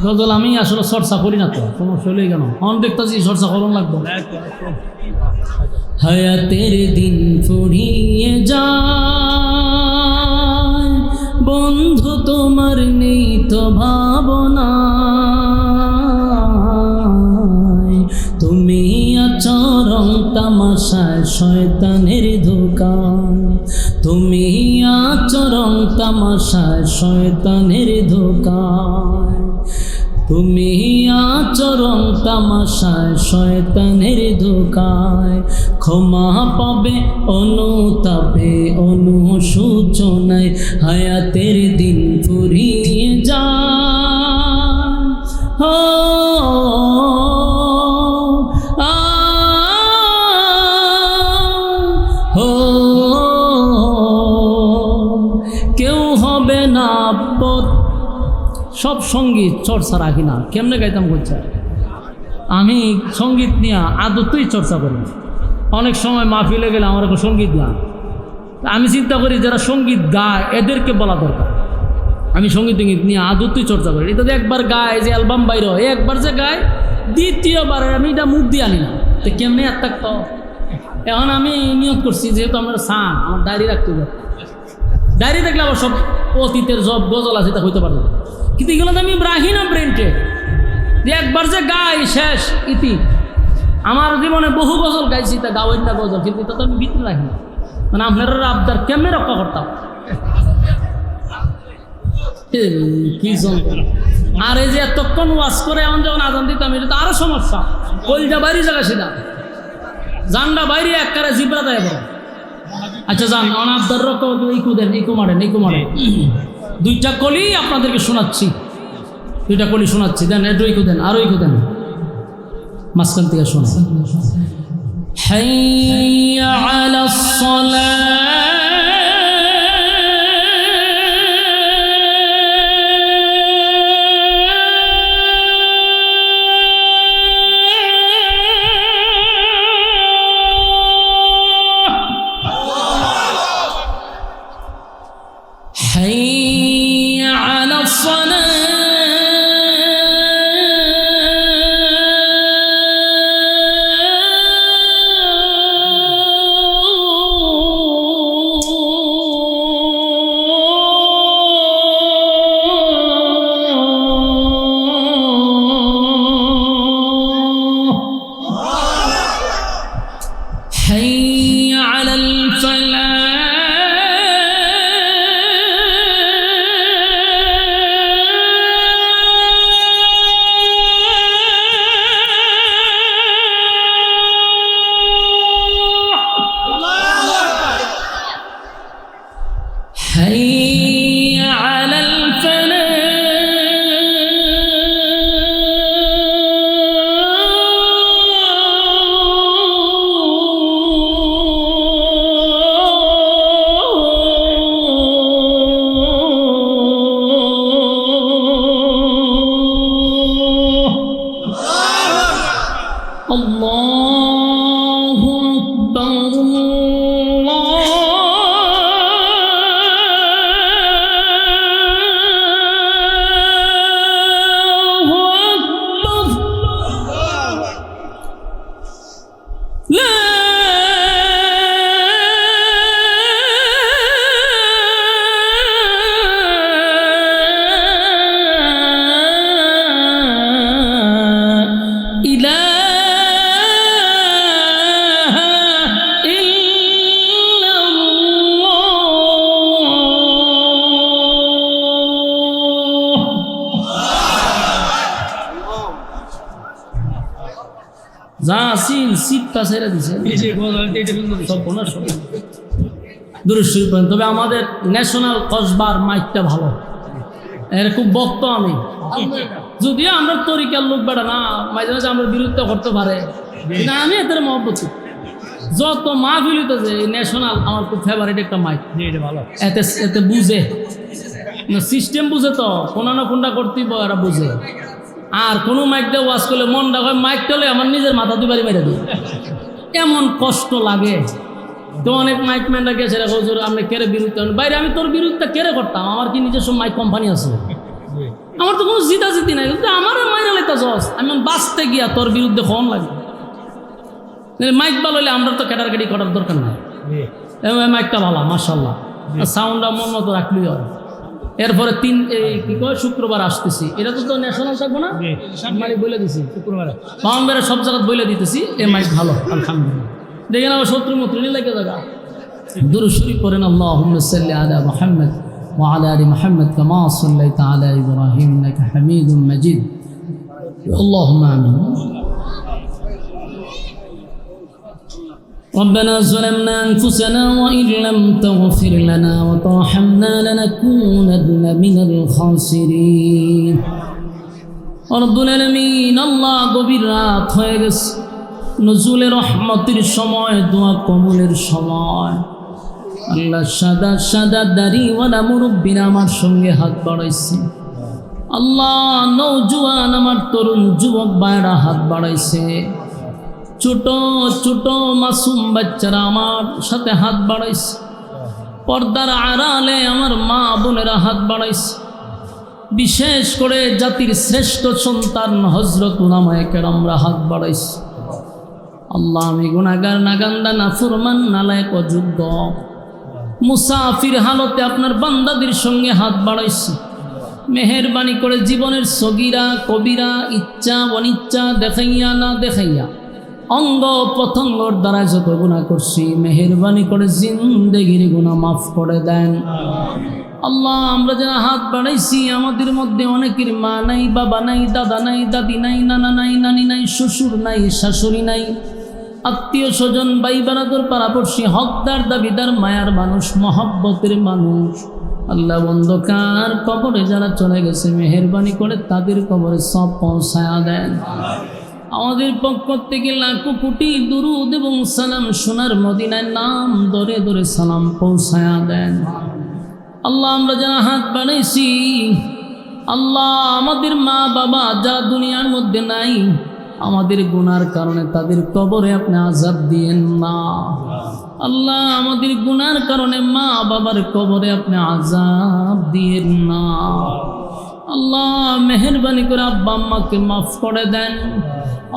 গজল আমি আসলে চর্চা করি না, তো সমস্যা হলেই কেন অন দেখতেছি চর্চা করুন লাগবে। হায়াতের দিন ফুরিয়ে যায় বন্ধু, তোমার নেই তো ভাবনা, তুমি আছো রং তামাশায় শয়তানের ধোকায়, তুমি আছো রং তামাশায় শয়তানের ধোকায়, তুমি আছো রং তামাশায় শয়তানের ধোকায়। ক্ষমা পাবে অনুতাপে অনুশোচনায়, হায়াতের দিন ফুরিয়ে যায়। কেউ হবে না পথ। সব সঙ্গীত চর্চা রাখি না, কেমনে গাইতাম করছে? আমি সঙ্গীত নিয়ে আদতই চর্চা করি। অনেক সময় মাহফিলে গেলে আমার একটা সঙ্গীত গান, আমি চিন্তা করি যারা সঙ্গীত গায় এদেরকে বলা দরকার। আমি সঙ্গীত নিয়ে আদতই চর্চা করি। এটা একবার গায় যে অ্যালবাম বাইর হয়, একবার যে গায়, দ্বিতীয়বার আমি এটা মুখ দিয়ে আনি না, তো কেমনে আর থাকতো? এখন আমি নিয়োগ করছি, যেহেতু আমার সান, আমার ডায়েরি রাখতে হবে। ডায়েরি দেখলে আবার সব অতীতের সব গজল আছে তা হইতে পারবে, কিন্তু এগুলো তো আমি রাখি না ব্রেনটে, যে একবার যে গাই শেষ ইতি। আমার জীবনে বহু গজল গাইছি, তা গাওয়ের না গজল, কিন্তু এটা তো আমি ভিতরে রাখি না। মানে আপনার আবদার কেমনে রক্ষা করতাম? কি আর এই যে এতক্ষণ ওয়াশ করে এমন যখন আজান দিতাম, এটা তো আরো সমস্যা। কলজা বাইরে জায়গা সেটা জানডা বাইরে এক কারে জিবরা দেয়। আচ্ছা যান, আবদার রক্ষা ইকু দেন, ইকু মারেন, ইকু মারেন। দুইটা কলি আপনাদেরকে শোনাচ্ছি, দুইটা কলি শোনাচ্ছি, দেন একটু ইকু দেন, আরো ইকু দেন, মাঝখান থেকে শোনা। হাইয়া আলাস সালাহ যা আসিল সিটটা ছেড়ে দিছে, দুরূদ শরীফ পড়েন। তবে আমাদের ন্যাশনাল কসবার মাইকটা ভালো, এর খুব বক্ত আমি। যদিও আমরা তরিকার লোক বেড়া না, মাঝে মাঝে আমরা বিরুদ্ধে করতে পারে, কিন্তু আমি এদের মহব্বত করি। যত মাহফিল হইতেছে ন্যাশনাল আমার খুব ফেভারিট একটা মাইক, এতে এতে বুঝে সিস্টেম, বুঝে তো কোনা না কোনটা করতেই এরা বুঝে। আর কোনো মাইক দিয়ে ওয়াজ করলে মনটা হয় মাইকটা হলে আমার নিজের মাথা দুবারই মেরে দিই, এমন কষ্ট লাগে। তো অনেক মাইক ম্যানরা গেছে রে হুজুর আপনি কেড়ে বিরুদ্ধে, বাইরে আমি তোর বিরুদ্ধে কেড়ে করতাম, আমার কি নিজস্ব মাইক কোম্পানি আছে, আমার তো কোনো জিতাজিতি নাই, কিন্তু আমার মাইনা লেতা জস আমি বাঁচতে গিয়া তোর বিরুদ্ধে ফোন লাগে। মাইক ভালো হলে আমরা তো ক্যাটারকেটি করার দরকার নাই, মাইকটা ভালো মাশাআল্লাহ, সাউন্ডটা মন মতো রাখলেই হয়। এরপরে কি কয় শুক্রবার আসতেছি, এটা তো ন্যাশনাল থাকবো না, মালিক বলে দিছি শুক্রবার পাউন্ডারে সব জায়গায় বলে দিতেছি এই মাইক ভালো আলহামদুলিল্লাহ। দেখেন আমার শত্রু মত্রু নিয়ে লাগে জায়গা দুরূদ শরীফ পড়েন আল্লাহুম্মা সাল্লি আলা মুহাম্মদ ওয়া আলা আলি মুহাম্মদ কামা সাল্লাইতা আলা ইব্রাহিম ইন্নাকা হামিদুম মাজিদ আল্লাহুম্মা আমিন। ربنا ظلمنا أنفسنا وإن لم تغفر لنا وترحمنا لنكونن من الخاسرين رب العالمين আল্লাহ গভীর রাত হয়ে গেছে, নজুলের রহমতের সময়, দোয়া কবুলের সময়। আল্লাহ সাদা সাদা দাড়িওয়ালা মুরব্বীরা আমার সঙ্গে হাত বাড়াইছে, আল্লাহ নওজোয়ান আমার তরুণ যুবক ভাইরা হাত বাড়াইছে, ছোট ছোট মাসুম বাচ্চারা আমার সাথে হাত বাড়াইছে, পর্দার আড়ালে আমার মা বোনেরা হাত বাড়াইছে, বিশেষ করে জাতির শ্রেষ্ঠ সন্তান হযরত উলামায়ে কেরামরা হাত বাড়াইছে। আল্লাহ আমি গুনাহগার, নাগান্দা, নাফরমান, নালায়েক, অযোগ্য, মুসাফির হালতে আপনার বান্দাদের সঙ্গে হাত বাড়াইছে। মেহেরবানি করে জীবনের সগীরা কবিরা ইচ্ছা অনিচ্ছা দেখাইয়া না দেখাইয়া অঙ্গ প্রত্যঙ্গর দ্বারা যত গুনাহ করছি মেহেরবানি করে জিন্দেগির গুনাহ মাফ করে দেন। আল্লাহ আমরা যারা হাত বাড়াইছি আমাদের মধ্যে অনেকের মা নাই, বাবা নাই, দাদা নাই, দাদি নাই, নানা নাই, নানি নাই, শ্বশুর নাই, শাশুড়ি নাই, আত্মীয় স্বজন, ভাই বারাদর, পাড়াপড়শি, হকদার, দাবিদার, মায়ার মানুষ, মহব্বতের মানুষ। আল্লাহ অন্ধকার কবরে যারা চলে গেছে মেহেরবানি করে তাদের কবরে সব পৌঁছায়া দেন। আমাদের পক্ষ থেকে লাখো কোটি দুরুদ এবং সালাম সোনার মদিনায় নাম ধরে ধরে সালাম পৌঁছায়া দেন। আল্লাহ আমরা যারা হাত বাড়াইছি, আল্লাহ আমাদের মা বাবা যারা দুনিয়ার মধ্যে নাই, আমাদের গুনার কারণে তাদের কবরে আপনি আযাব দিয়েন না। আল্লাহ আমাদের গুনার কারণে মা বাবার কবরে আপনি আযাব দিয়েন না। আল্লাহ মেহেরবানি করে আব্বা আম্মাকে মাফ করে দেন।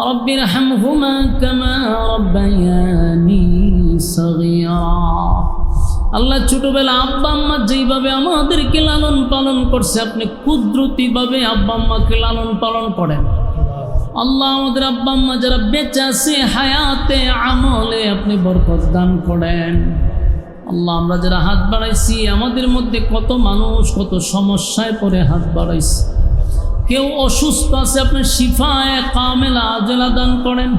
রব্বির হামহুমা কামা রব্বায়ানি সগীরা। আল্লাহ ছোটবেলা আব্বা আম্মা যেইভাবে আমাদেরকে লালন পালন করছে আপনি কুদরতিভাবে আব্বা আম্মাকে লালন পালন করেন। আল্লাহ আমাদের আব্বা আম্মা যারা বেঁচে আছে হায়াতে আমলে আপনি বরকত দান করেন। আল্লাহ আমরা যারা হাত বাড়াইছি আমাদের মধ্যে কত মানুষ কত সমস্যায় পড়ে হাত বাড়াইছে, কেউ অসুস্থ আছে আপনি শিফায়ে কামেলা আজেলা দান করেন।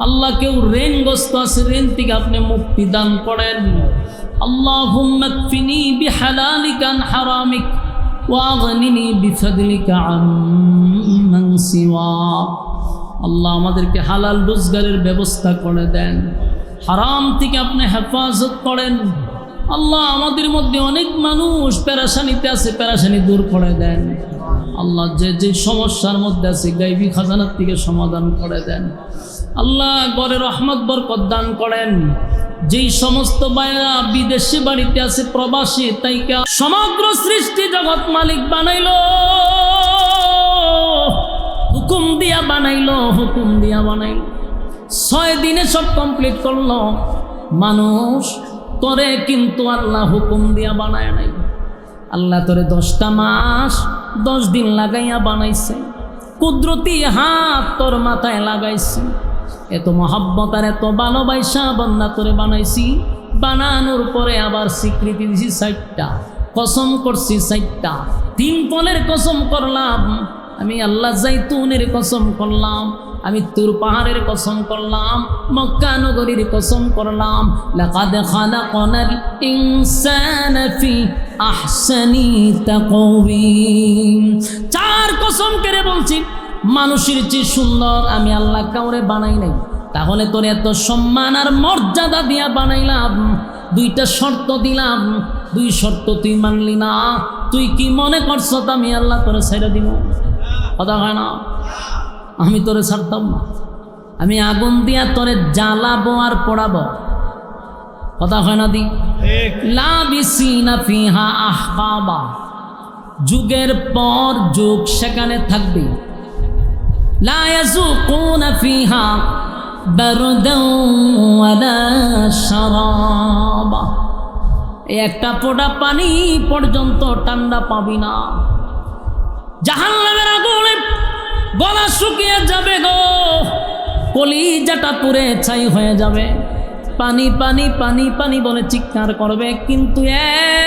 আল্লাহ কেউ ঋণগ্রস্ত আছে ঋণ থেকে আপনি মুক্তি দান করেন। আল্লাহুম্মা কফিনি বিহালালিকা আন হারামিক ওয়া আগনিনি বিফাদলিকা আম্মান সিওয়া। আল্লাহ আমাদেরকে হালাল রোজগারের ব্যবস্থা করে দেন, হারাম থেকে আপনি হেফাজত করেন। আল্লাহ আমাদের মধ্যে অনেক মানুষ পেরেশানিতে আছে, পেরেশানি দূর করে দেন। আল্লাহ যে যে সমস্যার মধ্যে আছে গায়বী খাজানার থেকে সমাধান করে দেন। আল্লাহ ঘরে রহমত বরকত দান করেন। যেই সমস্ত ভাইরা বিদেশে বাড়িতে আছে প্রবাসী তাইকে সমগ্র সৃষ্টি জগৎ মালিক বানাইলো, হুকুম দিয়া বানাইলো, হুকুম দিয়া বানাইলো। 6 দিনে সব কমপ্লিট করলো মানুষ, তোরে কিন্তু আল্লাহ হুকুম দিয়া বানায় নাই। আল্লাহ তোরে 10টা মাস 10 দিন লাগাইয়া বানাইছে, কুদরতি হাত তোর মাথায় লাগাইছে। এত মহাব্বত আর এত ভালোবাসা বান্দা তোরে বানাইছি। বানানোর পরে আবার স্বীকৃতি দিছি 4টা, কসম করছি 4টা। 3 ফলের কসম করলাম আমি, আল্লাহ জাইতুনের কসম করলাম আমি, তুর পাহাড়ের কসম করলাম, মক্কা নগরীর কসম করলাম। লাকাদ খালাকনাল ইনসানা ফি আহসানি তাকওয়িম। চার কসম করে বলছি, মানুষের চেয়ে সুন্দর আমি আল্লাহ কাউরে বানাই নাই। তাহলে তোর এত সম্মান আর মর্যাদা দিয়া বানাইলাম, দুইটা শর্ত দিলাম, দুই শর্ত তুই মানলি না। তুই কি মনে করছ আমি আল্লাহ তোরে ছেড়ে দিব? কথা হয় না, আমি তোরে ছাড়তাম না। আমি আগুন দিয়া তোরে জ্বালাবো আর পোড়াবো। কথা হয় না দি? লাবিসিনা ফিহা আহকাবা, যুগের পর যুগ সেখানে থাকবে। লা ইয়াযুকুনা ফিহা বারদান ওয়ালা শারাবা, একটা ফোঁটা পানি পর্যন্ত ঠান্ডা পাবি না। জাহান্নামের আগুনে গলা শুকিয়ে যাবে গো, কলিজাটা পুড়ে ছাই হয়ে যাবে। পানি পানি পানি পানি বলে চিৎকার করবে, কিন্তু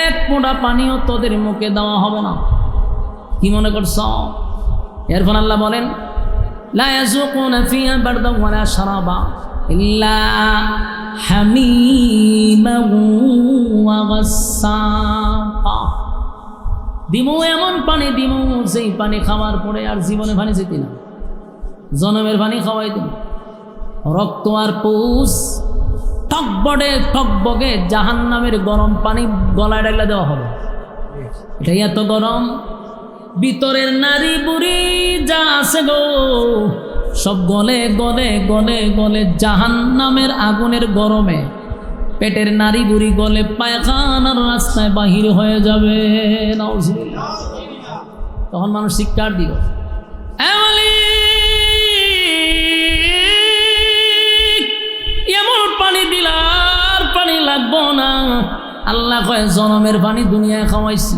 এক ফোঁটা পানিও তোদের মুখে দেওয়া হবে না। কি মনে করছ? এরপর আল্লাহ বলেন লা ইয়াযুকুনা ফিহা বারদান ওয়ালা শারাবা ইল্লা হামিমান ওয়া গাসসাকা। দিমু এমন পানি দিমু, যেই পানি খাওয়ার পরে আর জীবনে পানি যেতে না, জনমের পানি খাওয়াই দিন। রক্ত আর পুষ টকবগে জাহান্নামের গরম পানি গলায় ডাইলা দেওয়া হবে। এটাই এত গরম, ভিতরের নারী বুড়ি যা আছে গো সব গলে গলে গলে গলে জাহান্নামের আগুনের গরমে পেটের নারী বুড়ি গলে পায়খানার রাস্তায় বাহির হয়ে যাবে। নাউজুবিল্লাহ। তখন মানুষ চিৎকার দিল, এমন পানি দিলার পানি লাগবো না। আল্লাহ কয় জনমের পানি দুনিয়ায় খাওয়াইছি।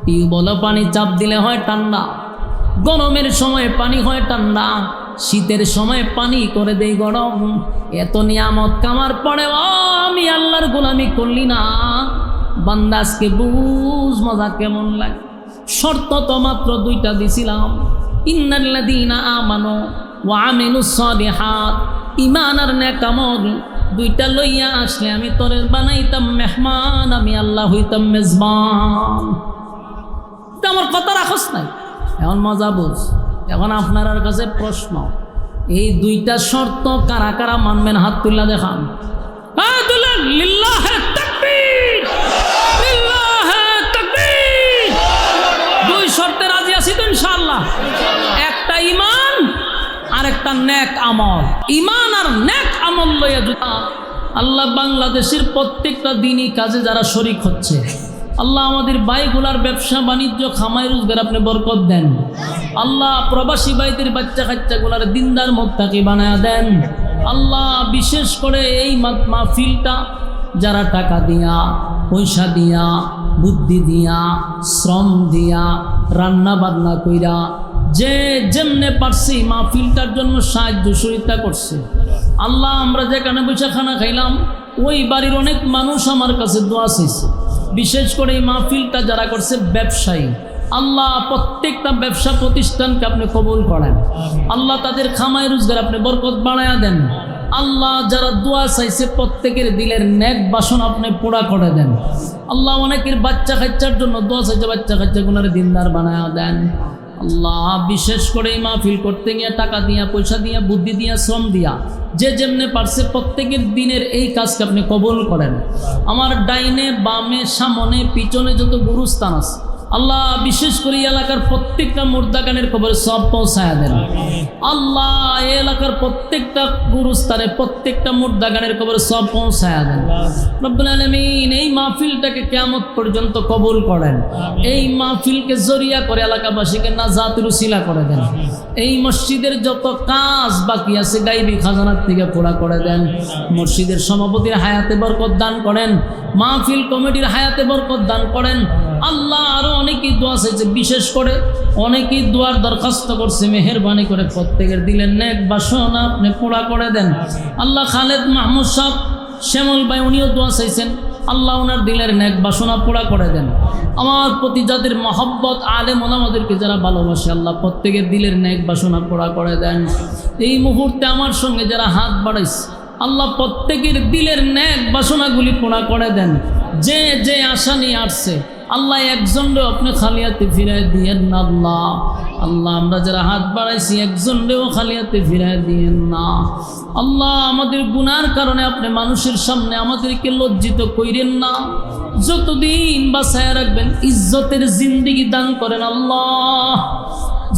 টিউবওয়েল পানি চাপ দিলে হয় ঠান্ডা, গরমের সময় পানি হয় ঠান্ডা, শীতের সময় পানি করে দেই গরম। এত নিয়ামত কামার পরেও আমি আল্লাহর গোলামি করলি না। বান্দা আজকে বুঝ মজা কেমন লাগে। শর্ত তো মাত্র দুইটা দিছিলাম, ইন্নাল্লাযীনা আমানু ওয়া আমিলুস সালিহাত, ঈমান আর নেক আমল দুইটা লইয়া আসলে আমি তোরে বানাইতাম মেহমান, আমি আল্লাহ হইতাম মেজবান। আমার কথা রাখস নাই। এখন মজা বুঝ। এখন আপনার কাছে প্রশ্ন, এই দুইটা শর্ত কারা কারা মানবেন? হাত তুল্লা দেখান। দুই শর্তে রাজি আছি তো ইনশাআল্লাহ? একটা ঈমান আর একটা নেক আমল। ঈমান আর নেক আমল লইয়া জুতা আল্লাহ বাংলাদেশের প্রত্যেকটা দিনই কাজে যারা শরীক হচ্ছে, আল্লাহ আমাদের ভাইগুলার ব্যবসা বাণিজ্য খামাই রোজগার আপনি বরকত দেন। আল্লাহ প্রবাসী ভাইদের বাচ্চা কাচ্চাগুলার দিনদার মুত্তাকি বানায়া দেন। আল্লাহ বিশেষ করে এই মাহফিলটা যারা টাকা দিয়া, পয়সা দিয়া, বুদ্ধি দিয়া, শ্রম দিয়া, রান্না বান্না কইরা যে যেমনে পারছি মাহফিলটার জন্য সাহায্য সহযোগিতা করছে, আল্লাহ আমরা যেখানে বসে খানা খাইলাম ওই বাড়ির অনেক মানুষ আমার কাছে দোয়া চাইছে। বিশেষ করে এই মাহফিলটা যারা করছে ব্যবসায়ী, আল্লাহ প্রত্যেকটা ব্যবসা প্রতিষ্ঠানকে আপনি কবুল করেন। আল্লাহ তাদের খামাই রোজগার আপনি বরকত বাড়ায়া দেন। আল্লাহ যারা দোয়া চাইছে প্রত্যেকের দিলের নেক বাসন আপনি পুরা করে দেন। আল্লাহ অনেকের বাচ্চা কাচ্চার জন্য দোয়া চাইছে, বাচ্চা কাচ্চাগুলোর দিনদার বানায়া দেন। আল্লাহ বিশেষ করে এই মাহফিল করতে গিয়ে টাকা দিয়া, পয়সা দিয়া, বুদ্ধি দিয়া, শ্রম দিয়া যে যেমনে পারছে প্রত্যেকের দিনের এই কাজকে আপনি কবুল করেন। আমার ডাইনে বামে সামনে পিছনে যত গুরুস্থান আছে আল্লাহ বিশেষ করে এই এলাকার প্রত্যেকটা মুর্দাকানের খবরে সব পৌঁছায়া দেন। আল্লাহ এই এলাকার প্রত্যেকটা গুরুস্থানে প্রত্যেকটা মুর্দাকানের খবরে সব পৌঁছায়া দেন। রব্বুল আলামিন এই মাহফিলটাকে কিয়ামত পর্যন্ত কবুল করেন। এই মাহফিলকে জরিয়া করে এলাকাবাসীকে নাজাতের উসিলা করে দেন। এই মসজিদের যত কাজ বাকি আছে গায়বী খাজানার থেকে পুরা করে দেন। মসজিদের সভাপতির হায়াতে বরকত দান করেন, মাহফিল কমিটির হায়াতে বরকত দান করেন। আল্লাহ আরো অনেকেই দোয়া চাইছে, বিশেষ করে অনেকেই দোয়ার দরখাস্ত করছে, মেহেরবানি করে প্রত্যেকের দিলেন নেক বাসনা আপনি পুরা করে দেন। আল্লাহ খালেদ মাহমুদ সাহেব শ্যামল ভাই উনিও দোয়া চাইছেন, আল্লাহ ওনার দিলের নেক বাসনা পুরা করে দেন। আমার প্রতি যাদের মহব্বত আলেম ওলামাদেরকে যারা ভালোবাসে আল্লাহ প্রত্যেকের দিলের নেক বাসনা পুরা করে দেন। এই মুহূর্তে আমার সঙ্গে যারা হাত বাড়াইছে আল্লাহ প্রত্যেকের দিলের নেক বাসনাগুলি পুরা করে দেন। যে যে আশা নিয়ে আসছে আল্লাহ একজনরেও আপনি খালি হাতে ফিরাই দিয়েন না আল্লাহ। আল্লাহ আমরা যারা হাত বাড়াইছি একজনরেও খালি হাতে ফিরাই দিয়েন না আল্লাহ। আমাদের গুনার কারণে আপনি মানুষের সামনে আমাদেরকে লজ্জিত কইরেন না। যতদিন বাঁচায় রাখবেন ইজ্জতের জিন্দেগি দান করেন আল্লাহ।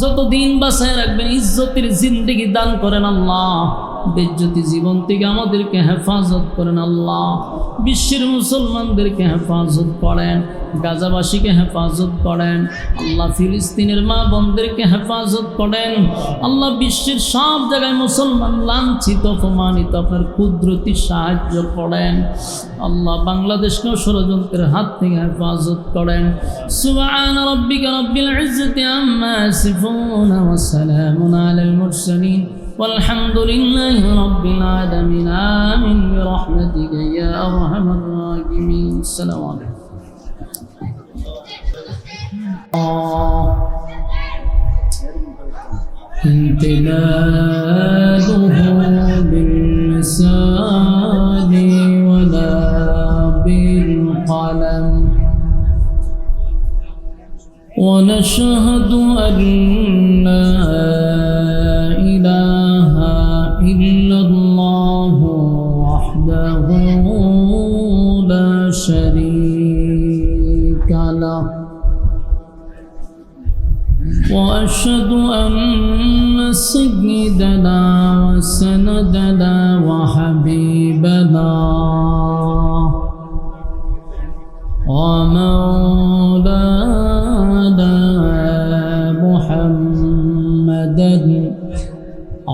যতদিন বাঁচায় রাখবেন ইজ্জতের জিন্দেগি দান করেন আল্লাহ। বেজ্জতি জীবন থেকে আমাদেরকে হেফাজত করেন আল্লাহ। বিশ্বের মুসলমানদেরকে হেফাজত করেন, গাজাবাসীকে হেফাজত করেন আল্লাহ। ফিলিস্তিনের মা বোনদেরকে হেফাজত করেন আল্লাহ। বিশ্বের সব জায়গায় মুসলমান লাঞ্ছিত অপমানিত, আপনার কুদরতি সাহায্য করেন আল্লাহ। বাংলাদেশকেও ষড়যন্ত্রের হাত থেকে হেফাজত করেন। সুবহান রাব্বিকা রাব্বিল ইজ্জাতি আম্মা ইয়াসিফুন ওয়া সালামুন আলাল মুরসালিন والحمد لله رب العالمين آمين برحمتك يا أرحم الراحمين. السلام عليكم. امتداده باللسان ولا بالقلم ونشهد أن لا إله إلا الله وحده لا شريك له وأشهد أن سيدنا وسندنا وحبيبنا ومولانا محمدا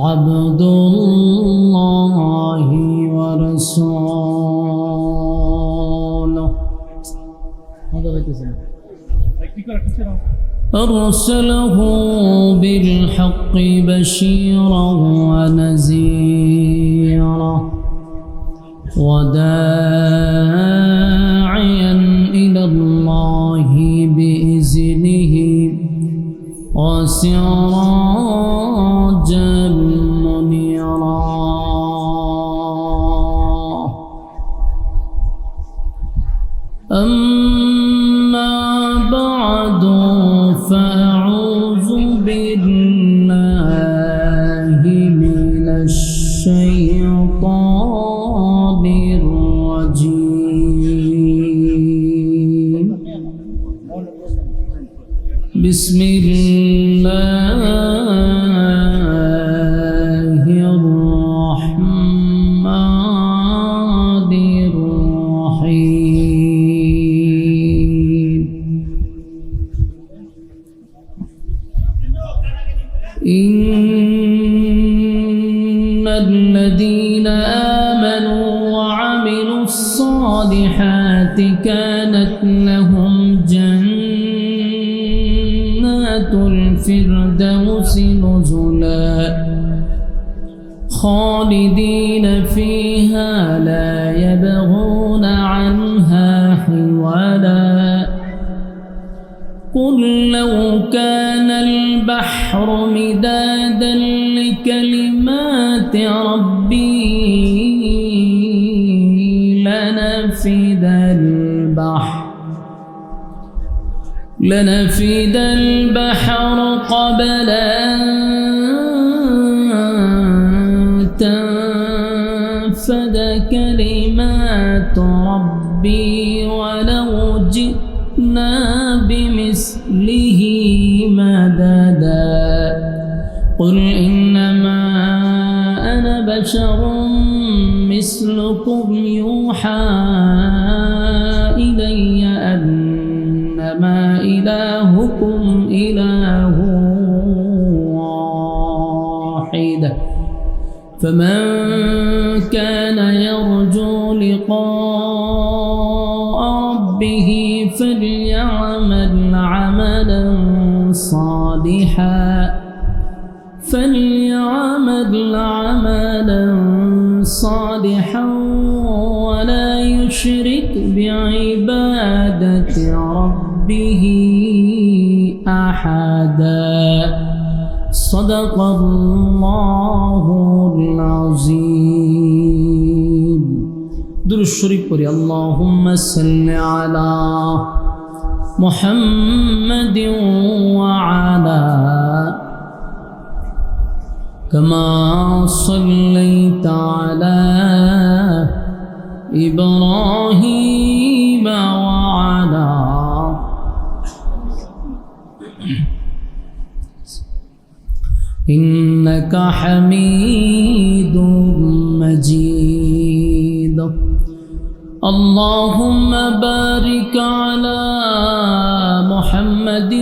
عبد الله ورسوله أرسله بالحق بشيرا ونذيرا وداعيا إلى الله بإذنه وسراجا منيرا. أما بعد فأعوذ بالله من الشيطان الرجيم. بسم الله الرحمن الرحيم. إن الذين آمنوا وعملوا الصالحات كانت لهم جنات الفردوس نزلا خالدين فيها لا يبغون عنها حولا. قل لو كان البحر مدادا لكلمات ربي لنفد البحر قبل أن تنفد كلمات ربي ولو جئنا بمثله مددا. قل إنما أنا بشر مثلكم يوحى إلي أنما إلهكم إله واحد فمن كان يرجو لقاء ربه فليعمل عملا صالحا ولا يشرك بعبادة ربه أحدا. صدق الله العظيم. درود الشريف قولي اللهم صل على محمد وعلى كما صليت على إبراهيم وعلى إنك حميد مجيد اللهم بارك على محمد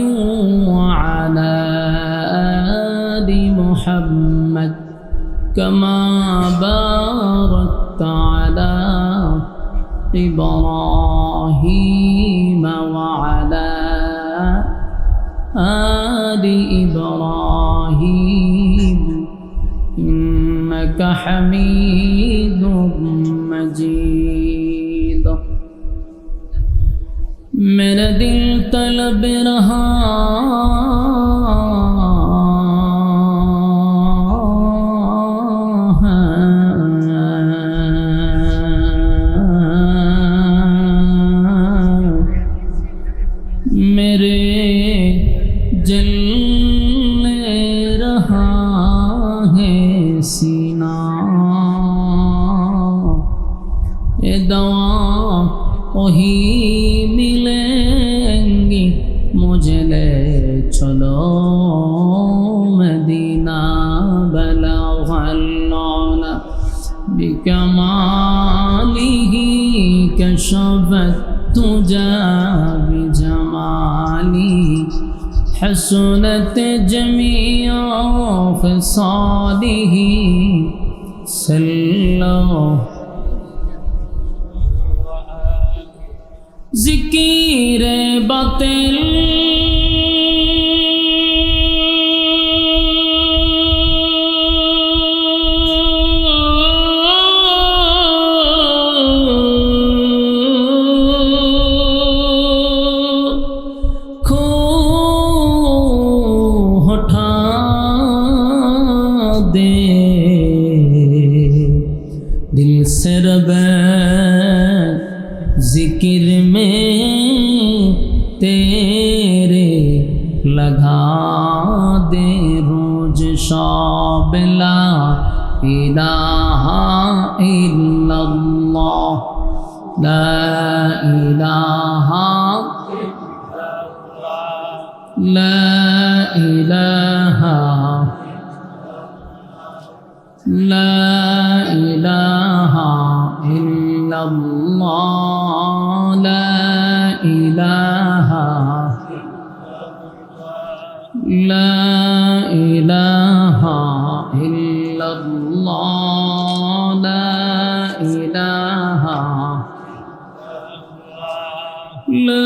وعلى آل محمد كما باركت على إبراهيم وعلى آل إبراهيم إنك حميد مجيد मेरा दिल तलब रहा मेरे जलने रहा है सीना ये दवा वही मिलेंगी मुझे ले चलो मदीना बलगल बिकमालिही कशफत तुजा बिजमाली हसनत जमीआ खसालिही सल्लल्लाहु ज़िकीर बातिल खो हटा दे दिल से रबे जिक्र में तेरे लगा दे रोज शाब ला इलाहा इल्लल्लाह ला इलाहा ला इलाहा ला इलाहा इल्लल्लाह ला इलाहा ला इलाहा इल्लल्लाह ला इलाहा ला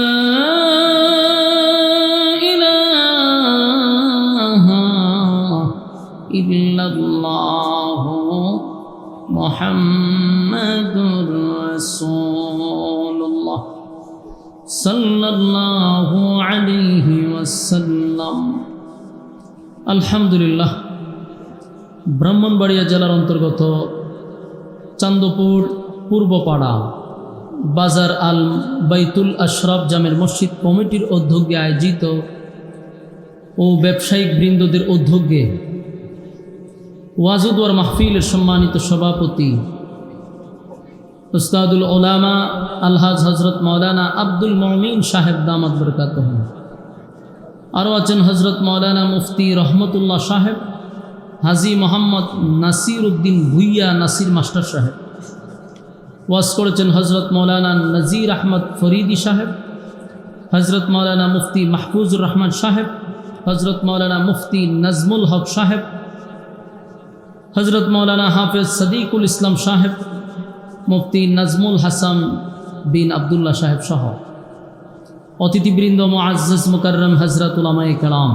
इलाहा इल्लल्लाह मुहम्मदुर रसूलुल्लाह सल्लल्लाहु अलैहि वसल्लम। আলহামদুলিল্লাহ, ব্রাহ্মণবাড়িয়া জেলার অন্তর্গত চান্দপুর পূর্বপাড়া বাজার আল বাইতুল আশরাফ জামের মসজিদ কমিটির উদ্যোগে আয়োজিত ও ব্যবসায়িক বৃন্দদের উদ্যোগে ওয়াজুদওয়ার মাহফিলের সম্মানিত সভাপতি উস্তাদুল উলামা আলহাজ হজরত মৌলানা আব্দুল মমিন সাহেব দামাত বরকাতুহু, আরও আছেন হজরত মৌলানা মুফতি রহমতুল্লাহ সাহেব, হাজি মোহাম্মদ নাসির উদ্দিন ভুইয়া নাসির মাস্টার সাহেব, ওয়াজ করেছেন হজরত মৌলানা নজির আহমদ ফরিদি সাহেব, হজরত মৌলানা মুফতি মাহফুজুর রহমান সাহেব, হজরত মৌলানা মুফতি নজমুল হক সাহেব, হজরত মৌলানা হাফেজ সদিকুল ইসলাম সাহেব, মুফতি নজমুল হাসান বিন আবদুল্লাহ সাহেব সহ অতিথিবৃন্দ, মুআজ্জাজ মুকাররম হযরত উলামায়ে কেরাম,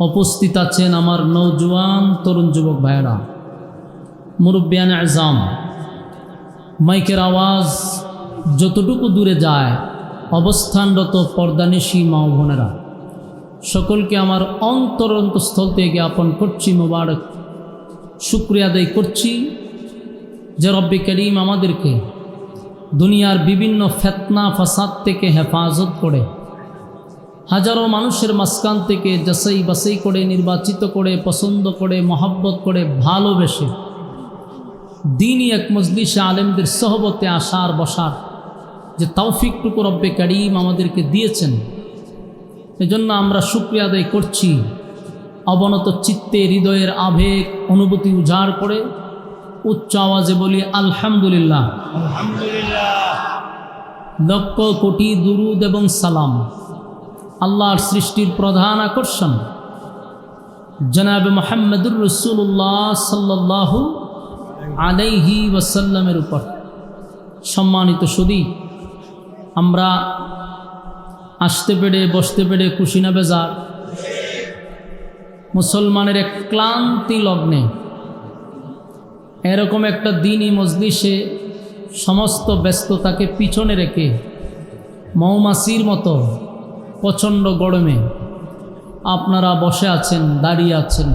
উপস্থিত আছেন আমার নওজোয়ান তরুণ যুবক ভাইয়েরা, মুরব্বিয়ান আযম, মাইকের আওয়াজ যতটুকু দূরে যায় অবস্থানরত পর্দানিশী মা ও বোনেরা, সকলকে আমার অন্তরস্থল থেকে জ্ঞাপন করছি মোবারক শুকরিয়া আদায় করছি যে রব্বে করিম আমাদেরকে দুনিয়ার বিভিন্ন ফিতনা ফাসাদ থেকে হেফাজত করে, হাজারো মানুষের মাঝখান থেকে যাচাই বাছাই করে, নির্বাচিত করে, পছন্দ করে, মহব্বত করে, ভালোবেসে দিনই এক মজলিসে আলেমদের সোহবতে আসার বসার যে তৌফিকটুকু রব্বে কারীম আমাদেরকে দিয়েছেন, এজন্য আমরা শুকরিয়া আদায় করছি। অবনত চিত্তে হৃদয়ের আবেগ অনুভূতি উজাড় করে উচ্চ আওয়াজে বলি আলহামদুলিল্লাহ। লক্ষ কোটি দুরুদ এবং সালাম আল্লাহর সৃষ্টির প্রধান আকর্ষণ জনাবে মুহাম্মদুর রাসূলুল্লাহ সাল্লাল্লাহু আলাইহি ওয়াসাল্লামের উপর। সম্মানিত সুধী, আমরা আসতে পেরে বসতে পেরে খুশি না বেজার? মুসলমানের এক ক্লান্তি লগ্নে এরকম একটা দিনই মজলিসে সমস্ত ব্যস্ততাকে পিছনে রেখে মৌমাছির মতো প্রচণ্ড গরমে আপনারা বসে আছেন, দাঁড়িয়ে আছেন,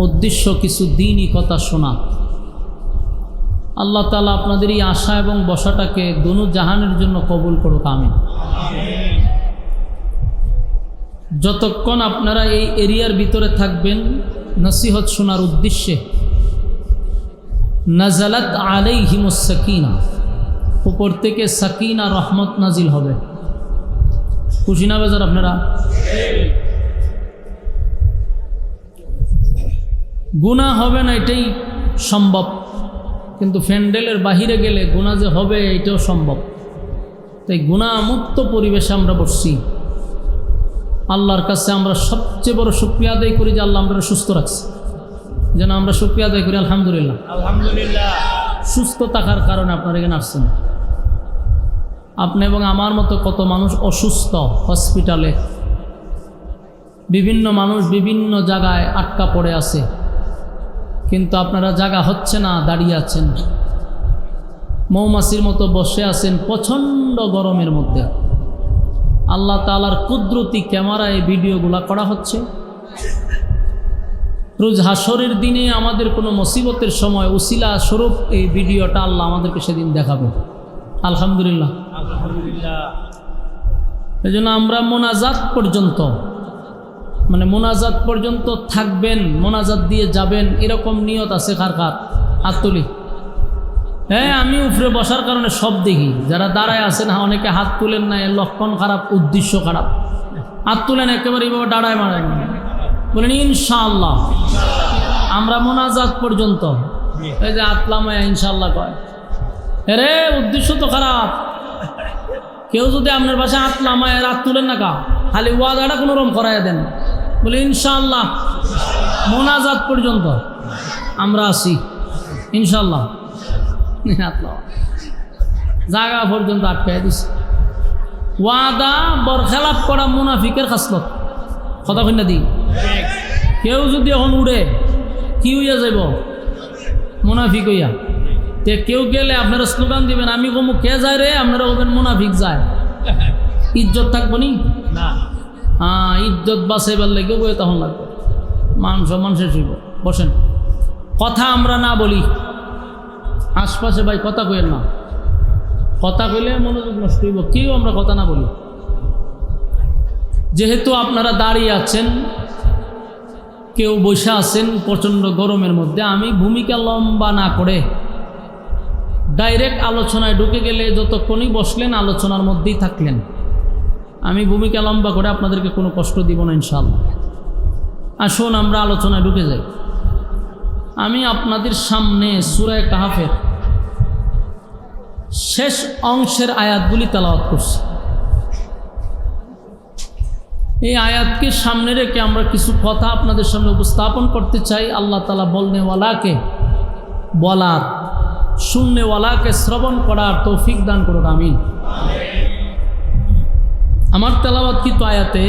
উদ্দেশ্য কিছু দিনই কথা শোনা। আল্লাহ তাআলা আপনাদের এই আশা এবং বসাটাকে দুনু জাহানের জন্য কবুল করুক, আমিন। যতক্ষণ আপনারা এই এরিয়ার ভিতরে থাকবেন নসিহত শোনার উদ্দেশ্যে, নাজালাত আলাইহিমুস সাকিনা, উপর থেকে সাকিনা রহমত নাজিল হবে। খুশি না বেজার আপনারা? গুনাহ হবে না এটাই সম্ভব, কিন্তু প্যান্ডেলের বাহিরে গেলে গুনাহ যে হবে এটাও সম্ভব। তাই গুনাহমুক্ত পরিবেশে আমরা বসছি। আল্লাহর কাছে আমরা সবচেয়ে বড় শুকরিয়া আদায় করি যে আল্লাহ আমরা সুস্থ রাখছে, যেন আমরা শুকরিয়া আদায় করি আলহামদুলিল্লাহ। আলহামদুলিল্লাহ। সুস্থ থাকার কারণে আপনারা এখানে আসছেন। আপনি এবং আমার মতো কত মানুষ অসুস্থ, হসপিটালে, বিভিন্ন মানুষ বিভিন্ন জায়গায় আটকা পড়ে আছে, কিন্তু আপনারা জায়গা হচ্ছে না, দাঁড়িয়ে আছেন, মৌমাছির মতো বসে আছেন প্রচণ্ড গরমের মধ্যে। আল্লাহ তাআলার কুদরতি ক্যামেরায় ভিডিওগুলা করা হচ্ছে। রোজ হাসরের দিনে আমাদের কোনো মুসিবতের সময় উসিলা স্বরূপ এই ভিডিওটা আল্লাহ আমাদেরকে সেদিন দেখাবে। আলহামদুলিল্লাহ। এই জন্য আমরা মোনাজাত পর্যন্ত, মানে মোনাজাত পর্যন্ত থাকবেন, মোনাজাত দিয়ে যাবেন, এরকম নিয়ত আছে কার কার? হাত তুলি। হ্যাঁ, আমি উপরে বসার কারণে সব দেখি। যারা দাঁড়ায় আছেন অনেকে হাত তুলেন না, এর লক্ষণ খারাপ, উদ্দেশ্য খারাপ। হাত তুলেন একেবারে এইভাবে দাঁড়ায় মারায় বলেন ইনশাআল্লাহ। আমরা মোনাজাত পর্যন্ত, এই যে আতলামায়া ইনশাআল্লাহ কয়, রে উদ্দেশ্য তো খারাপ। কেউ যদি আপনার পাশে আতলামায় রাত তুলেন না কা, খালি ওয়াদাটা কোনো রকম করাই দেন, বলে ইনশাআল্লাহ। মোনাজাত পর্যন্ত আমরা আসি ইনশাআল্লাহ। জায়গা পর্যন্ত আটকাই দিছে। ওয়াদা বরখেলাপ করা মুনাফিকের খাসলত, কথা কই না দি। কেউ যদি এখন উড়ে কি হইয়া যাইব? মুনাফিক হইয়া। তে কেউ গেলে আপনারা স্লোগান দিবেন, আমি কমু কে যায় রে, আপনারা বলবেন মুনাফিক যায়। ইজ্জত থাকবো নি না? হ্যাঁ, ইজ্জত বাঁচাইবার লেগে বই তখন লাগবে, মান সম্মান শেষ হইব। বসেন, কথা আমরা না বলি। আশপাশে ভাই কথা কইেন না, কথা কইলে মনোযোগ নষ্ট হইব। কেউ আমরা কথা না বলি। যেহেতু আপনারা দাঁড়িয়ে আছেন, কেউ বসে আছেন প্রচণ্ড গরমের মধ্যে, আমি ভূমিকা লম্বা না করে ডাইরেক্ট আলোচনায় ঢুকে গেলে যতক্ষণই বসলেন আলোচনার মধ্যেই থাকলেন। আমি ভূমিকা লম্বা করে আপনাদেরকে কোনো কষ্ট দিব না ইনশাআল্লাহ। আসুন আমরা আলোচনায় ঢুকে যাই। আমি আপনাদের সামনে সূরা কাহফের শেষ অংশের আয়াতগুলি তেলাওয়াত করছি। এই আয়াতকে সামনে রেখে আমরা কিছু কথা আপনাদের সামনে উপস্থাপন করতে চাই। আল্লাহ তাআলা বলনেওয়ালাকে বলার, শুননেওয়ালাকে শ্রবণ করার তৌফিক দান করুক, আমিন। আমার তেলাওয়াতকৃত আয়াতে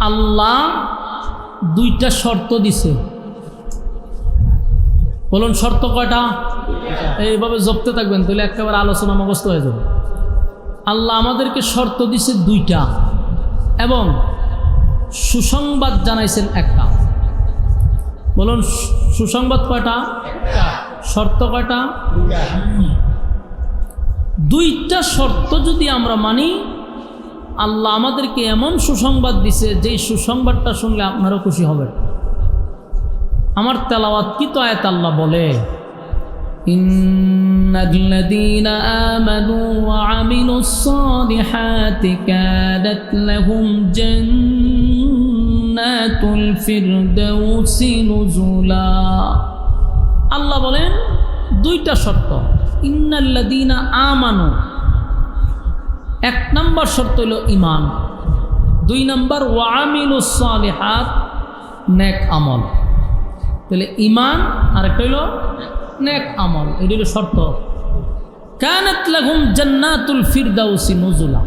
আল্লাহ দুইটা শর্ত দিছে। বলুন শর্ত কয়টা? এইভাবে জপতে থাকবেন, তাহলে একেবারে আলোচনা মুখস্থ হয়ে যাবে। আল্লাহ আমাদেরকে শর্ত দিছে দুইটা, এবং সুসংবাদ জানাইছেন একটা। বলুন সুসংবাদ কয়টা? শর্ত কয়টা? দুইটা শর্ত যদি আমরা মানি, আল্লাহ আমাদেরকে এমন সুসংবাদ দিছে যেই সুসংবাদটা শুনলে আপনারও খুশি হবেন। আমার তেলাওয়াত কি তো আয়াত আল্লাহ বলে, ইন্নাল্লাযীনা আমানু ওয়া আমিলুস সালিহাতি কানাত লাহুম জান্নাতুল ফিরদাউসি নুজুলা। আল্লাহ বলেন দুইটা শর্ত, ইন্নাল্লাযীনা আমানু, এক নম্বর শর্ত হলো ঈমান, দুই নম্বর ওয়া আমিলুস সালিহাত, নেক আমল। তাহলে ঈমান আর একটা হলো নেক আমল, এটা হলো শর্ত। কানাত লাহুম জান্নাতুল ফিরদাউসি নুজুলা।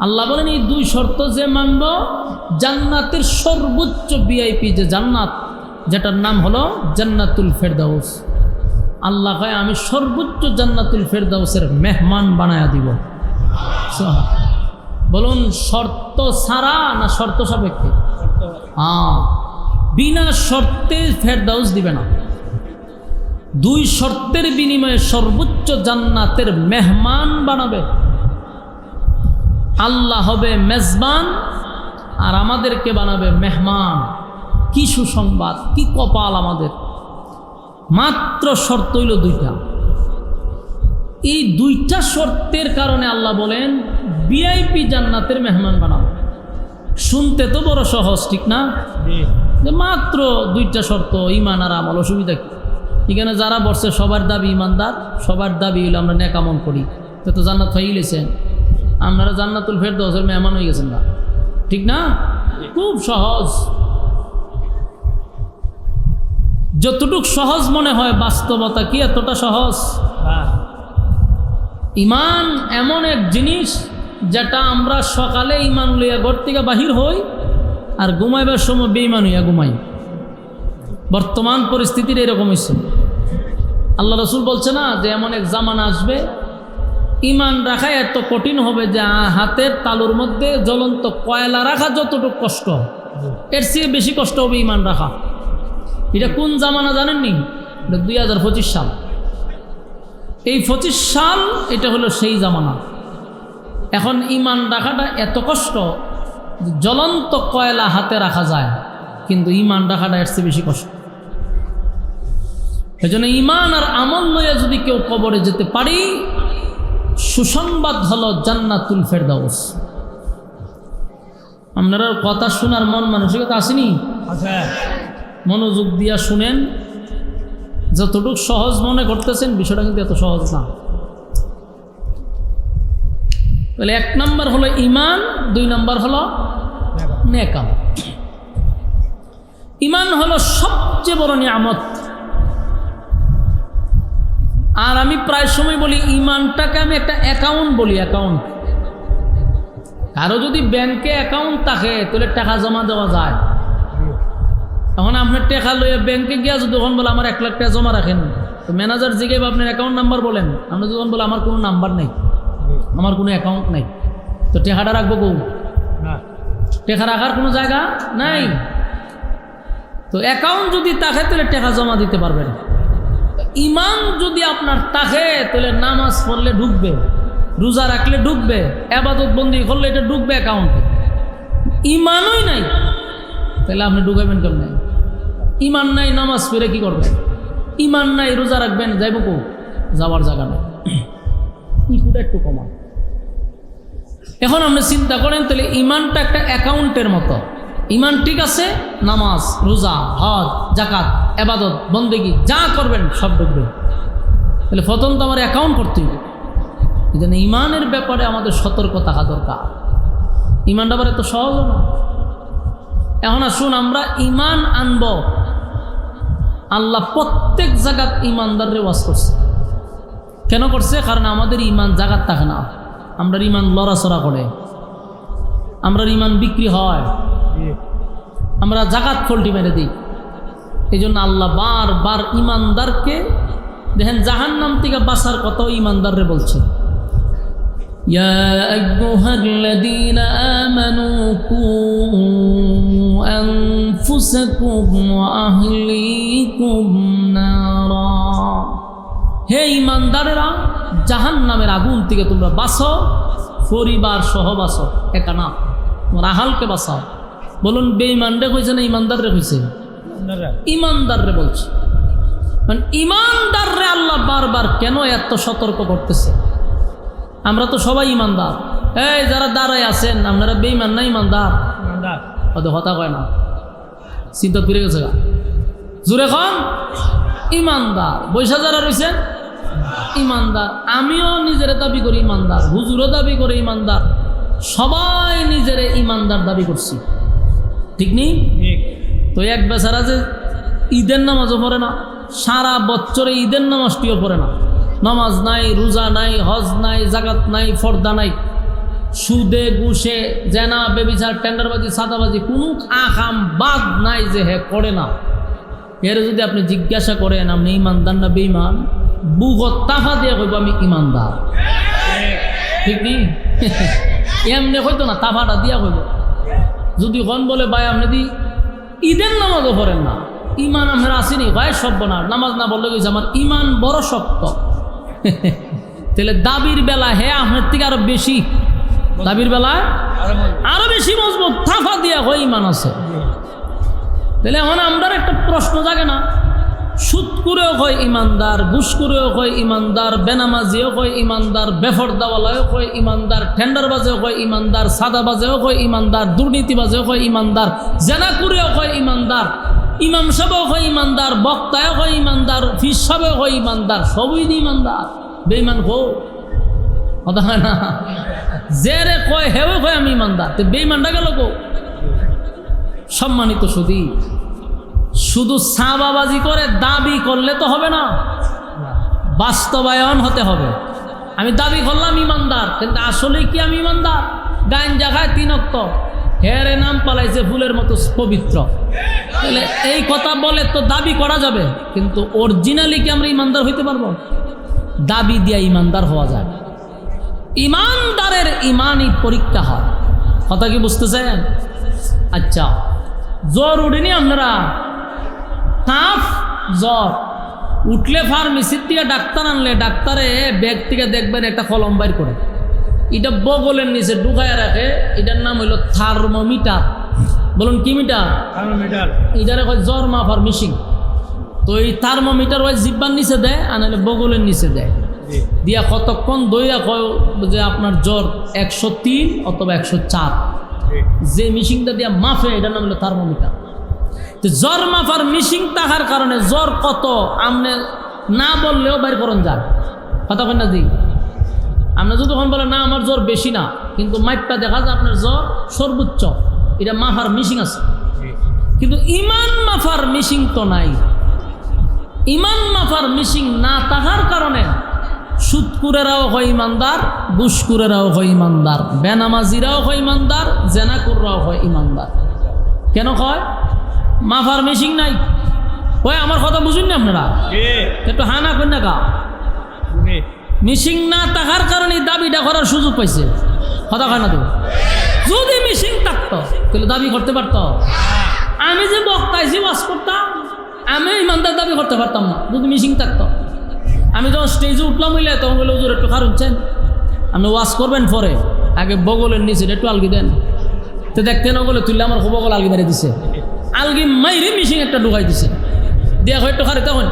আল্লাহ বলেন এই দুই শর্ত যে মানব, জান্নাতের সর্বোচ্চ ভিআইপি যে জান্নাত, যেটার নাম হলো জান্নাতুল ফিরদাউস, আল্লাহ কয় আমি সর্বোচ্চ জান্নাতুল ফিরদাউসের মেহমান বানায়া দিব। বলুন শর্ত ছাড়া না শর্ত সাপেক্ষে? বিনা শর্তে ফেরদাউস দিবে না। দুই শর্তের বিনিময়ে সর্বোচ্চ জান্নাতের মেহমান বানাবে। আল্লাহ হবে মেজবান আর আমাদেরকে বানাবে মেহমান। কি সুসংবাদ, কি কপাল আমাদের! মাত্র শর্ত হইল দুইটা। এই দুইটা শর্তের কারণে আল্লাহ বলেন ভিআইপি জান্নাতের মেহমান বানাবো। শুনতে তো বড় সহজ, ঠিক না? যে মাত্র দুইটা শর্ত, ঈমান আর আমল, অসুবিধা কি? এখানে যারা বসছে সবার দাবি ঈমানদার, সবার দাবি হইলো আমরা নেক আমল করি, তো জান্নাত হয়ে গেছেন, আপনারা জান্নাতুল ফেরদাউসের মেহমান হয়ে গেছেন না, ঠিক না? খুব সহজ। যতটুক সহজ মনে হয়, বাস্তবতা কি এতটা সহজ? ঈমান এমন এক জিনিস যেটা আমরা সকালে ঈমান লইয়া ঘর থেকে বাহির হই আর ঘুমাইবার সময় বেঈমান হইয়া ঘুমাই। বর্তমান পরিস্থিতির এরকম হয়েছে। আল্লাহ রসুল বলছে না যে এমন এক জামানা আসবে ঈমান রাখা এত কঠিন হবে যে হাতের তালুর মধ্যে জ্বলন্ত কয়লা রাখা যতটুকু কষ্ট, এর চেয়ে বেশি কষ্ট হবে ঈমান রাখা। এটা কোন জামানা জানেননি? এটা 2025 সাল। এই 25 সাল এটা হলো সেই জামানা। এখন ঈমান রাখাটা এত কষ্ট, জ্বলন্ত কয়লা হাতে রাখা যায়, কিন্তু ঈমান রাখাটা এর চেয়ে বেশি কষ্ট। এই জন্য ঈমান আর আমল লইয়া যদি কেউ কবরে যেতে পারি, সুসংবাদ হলো জান্নাতুল ফেরদাউস। আপনারা কথা শোনার মন মানসিকতা আসেনি? মনোযোগ দিয়া শুনেন। যতটুকু সহজ মনে করতেছেন বিষয়টা কিন্তু এত সহজ না। তাহলে এক নম্বর হলো ঈমান, দুই নম্বর হলো নেক আমল। ঈমান হলো সবচেয়ে বড় নিয়ামত। আর আমি প্রায় সময় বলি ঈমানটাকে আমি একটা অ্যাকাউন্ট বলি, অ্যাকাউন্ট। কারো যদি ব্যাংকে অ্যাকাউন্ট থাকে তাহলে টাকা জমা দেওয়া যায়। এখন আপনার টাকা লইয়া ব্যাংকে গিয়া যদি তখন বলে আমার 1 লাখ টাকা জমা রাখেন, তো ম্যানেজার জিজ্ঞাসা আপনার অ্যাকাউন্ট নাম্বার বলেন, আপনি যখন বলে আমার কোনো নাম্বার নেই, আমার কোনো অ্যাকাউন্ট নেই, তো টাকাটা রাখবো কৌ? টাকা রাখার কোনো জায়গা নাই। তো অ্যাকাউন্ট যদি থাকে তাহলে টাকা জমা দিতে পারবেন। ঈমান যদি আপনার থাকে তাহলে নামাজ পড়লে ঢুকবে, রোজা রাখলে ঢুকবে, ইবাদত বন্দি করলে এটা ঢুকবে অ্যাকাউন্টে। ঈমানই নাই তাহলে আপনি ঢুকাবেন কেমন? ঈমান নাই, নামাজ পড়ে কি করবেন? ঈমান নাই, রোজা রাখবেন, যাইব কো? যাওয়ার জায়গা নেই। ইকুটা একটু কমান। এখন আপনি চিন্তা করেন, তাহলে ঈমানটা একটা অ্যাকাউন্টের মতো। ঈমান ঠিক আছে, নামাজ, রোজা, হজ, যাকাত, ইবাদত, বন্দেগী যা করবেন সব ঢুকবে। তাহলে প্রথম তো আমার অ্যাকাউন্ট করতে হবে। এই জন্য ঈমানের ব্যাপারে আমাদের সতর্ক থাকা দরকার। ঈমানটা আবার এত সহজ না। এখন আসুন আমরা ঈমান আনব। আল্লাহ প্রত্যেক জায়গাত ঈমানদাররে ওয়াজ করছে। কেন করছে? কারণ আমাদের ঈমান জায়গাত থাকে না। আমরা ঈমান লড়াচড়া করে, আমরা ঈমান বিক্রি হয়, আমরা জাকাত ফল্টি মেরে দিই। এই জন্য আল্লাহ বারবার ঈমানদারকে দেখেন জাহান্নাম থেকে বাঁচার কথাও ঈমানদাররে বলছে। ইয়া আইয়ুহাল্লাযীনা আমানু কু আনফুসাকুম ওয়া আহলিকুম নারা। হে ইমানদারেরা, জাহান্নামের আগুন থেকে তোমরা বাঁচো, পরিবার সহ বাঁচো, একা না, তোমার আহালকে বাঁচাও। বলুন বেঈমানরে কইছে না ইমানদাররে কইছে? ইমানদাররে বলছে। মানে ইমানদাররে আল্লাহ বারবার কেন এত সতর্ক করতেছে? আমরা তো সবাই ইমানদার। এই যারা দাঁড়ায় আছেন আপনারা বেঈমান না ইমানদার? হয়তো হতা কয় না, চিন্তা করে গেছে গা। জোরে খান ইমানদার। বৈশা যারা রয়েছেন ইমানদার। আমিও নিজের দাবি করি ইমানদার, হুজুরও দাবি করে ইমানদার, সবাই নিজের ইমানদার দাবি করছি, ঠিক নেই? তো এক বেচারা যে ঈদের নামাজও পড়ে না, সারা বছরে ঈদের নামাজটিও পড়ে না, নামাজ নাই, রোজা নাই, হজ নাই, জাকাত নাই, ফর্দা নাই, সুদে ঘুষে জেনা বেবিচার টেন্ডারবাজি সাদাবাজি কোনো আকাম বাদ নাই যে হে করে না। এর যদি আপনি জিজ্ঞাসা করেন আপনি ইমানদার না বেঈমান, বুগত তাফা দিয়ে কইব আমি ইমানদার, ঠিক নেই? এমনি হয়তো না, তাফাটা দিয়া কইব। যদি কোন বলে ভাই আপনি দি ঈদের নামাজও পড়েন না, ইমান আপনার আসেনি, ভাই সভ্য না, নামাজ না বললে গেছে আমার ইমান বড় শক্ত। তাহলে দাবির বেলা হে আপনার থেকে আরো বেশি, দাবির বেলায় আরো বেশি মজবুত, তাফা দিয়া হয় ইমান আছে। তাহলে এখন আমরা একটা প্রশ্ন জাগে না, সুদ করেও কয় ইমানদার, ঘুষ করেও কয় ইমানদার, বেনামাজিও কয় ইমানদার, বেফরদাওয়ালাও কয় ইমানদার, টেন্ডারবাজেও কয় ইমানদার, সাদাবাজেও কয় ইমানদার, দুর্নীতিবাজেও কয় ইমানদার, জেনা করেও কয় ইমানদার, ইমাম সাহেবও কয় ইমানদার, বক্তায়ও কয় ইমানদার, ফিস সাহেবও কয় ইমানদার, সবই ইমানদার। বেঈমান কো কথা হয় না, যে রে কয় হেও কয় আমি ইমানদার, তো বেঈমানটা গেল কো? সম্মানিত সুধী, শুধু সাবাবাজি করে দাবি করলে তো হবে না, বাস্তবায়ন হতে হবে। আমি দাবি করলাম ইমানদার, কিন্তু আসলে কি আমি ইমানদার? গাঞ্জা খায় 3 ওয়াক্ত, হেরে নাম পালাইছে ফুলের মতো পবিত্র। তাহলে এই কথা বলে তো দাবি করা যাবে, কিন্তু অরিজিনালি কি আমরা ইমানদার হইতে পারবো? দাবি দিয়া ইমানদার হওয়া যায়। ইমানদারের ইমানই পরীক্ষা হয়। কথা কি বুঝতেছেন? আচ্ছা, জ্বর উঠেনি আপনারা? তাপ জ্বর উঠলে ফার্মেসির থেকে ডাক্তার আনলে ডাক্তারে ব্যাগ থেকে দেখবেন একটা কলম বাইর করে, এটা বগলের নিচে ঢুকায় রাখে, এটার নাম হইল থার্মোমিটার। বলুন কি মিটার? থার্মোমিটার। এটারে কয় জ্বর মাপার মেশিন। তো এই থার্মোমিটার ওই জিব্বার নিচে দেয়, আনালে বগলের নিচে দেয়, দিয়া কতক্ষণ দইয়া কয় যে আপনার জ্বর 103 অথবা 104, যে মেশিনটা দিয়া মাফে এটার নাম হলো থার্মোমিটার। তো জ্বর মাফার মেশিন থাকার কারণে জ্বর কত আপনি না বললেও বাইর করুন যায়। কথা কন না জি? আপনি যদি তখন বলেন না আমার জ্বর বেশি না, কিন্তু মাইপটা দেখা যায় আপনার জ্বর সর্বোচ্চ, এটা মাফার মেশিন আছে। কিন্তু ইমান মাফার মেশিন তো নাই। ইমান মাফার মেশিন না থাকার কারণে সুদকুরেরাও হয় ইমানদার, ঘুষকুরেরাও হয় ইমানদার, বেনামাজিরাও হয় ইমানদার, জেনাকুররাও হয় ইমানদার। কেন কয়? মাফার মেশিন নাই। ওই আমার কথা বুঝুন না আপনারা, একটু হানা কন্যা গা। মেশিন না থাকার কারণে দাবিটা করার সুযোগ পাইছে। কথা কয় না তো? যদি মেশিন থাকতো তাহলে দাবি করতে পারত। আমি যে বক্তাইছি ওয়াজ করতাম, আমি ইমানদার দাবি করতে পারতাম না যদি মেশিন থাকতো। আমি যখন স্টেজে উঠলাম হইলে তখন বলে হুজুর একটু খারুচ্ছেন, আপনি ওয়াজ করবেন পরে আগে বগলের নিচে একটু আলগি দেন। তো দেখতে না বলে তুললে আমার বগল আলগি মেরে দিছে, আলগি মাইরে মেশিন একটা ঢুকাই দিছে, দিয়া হয় একটু খারে তখন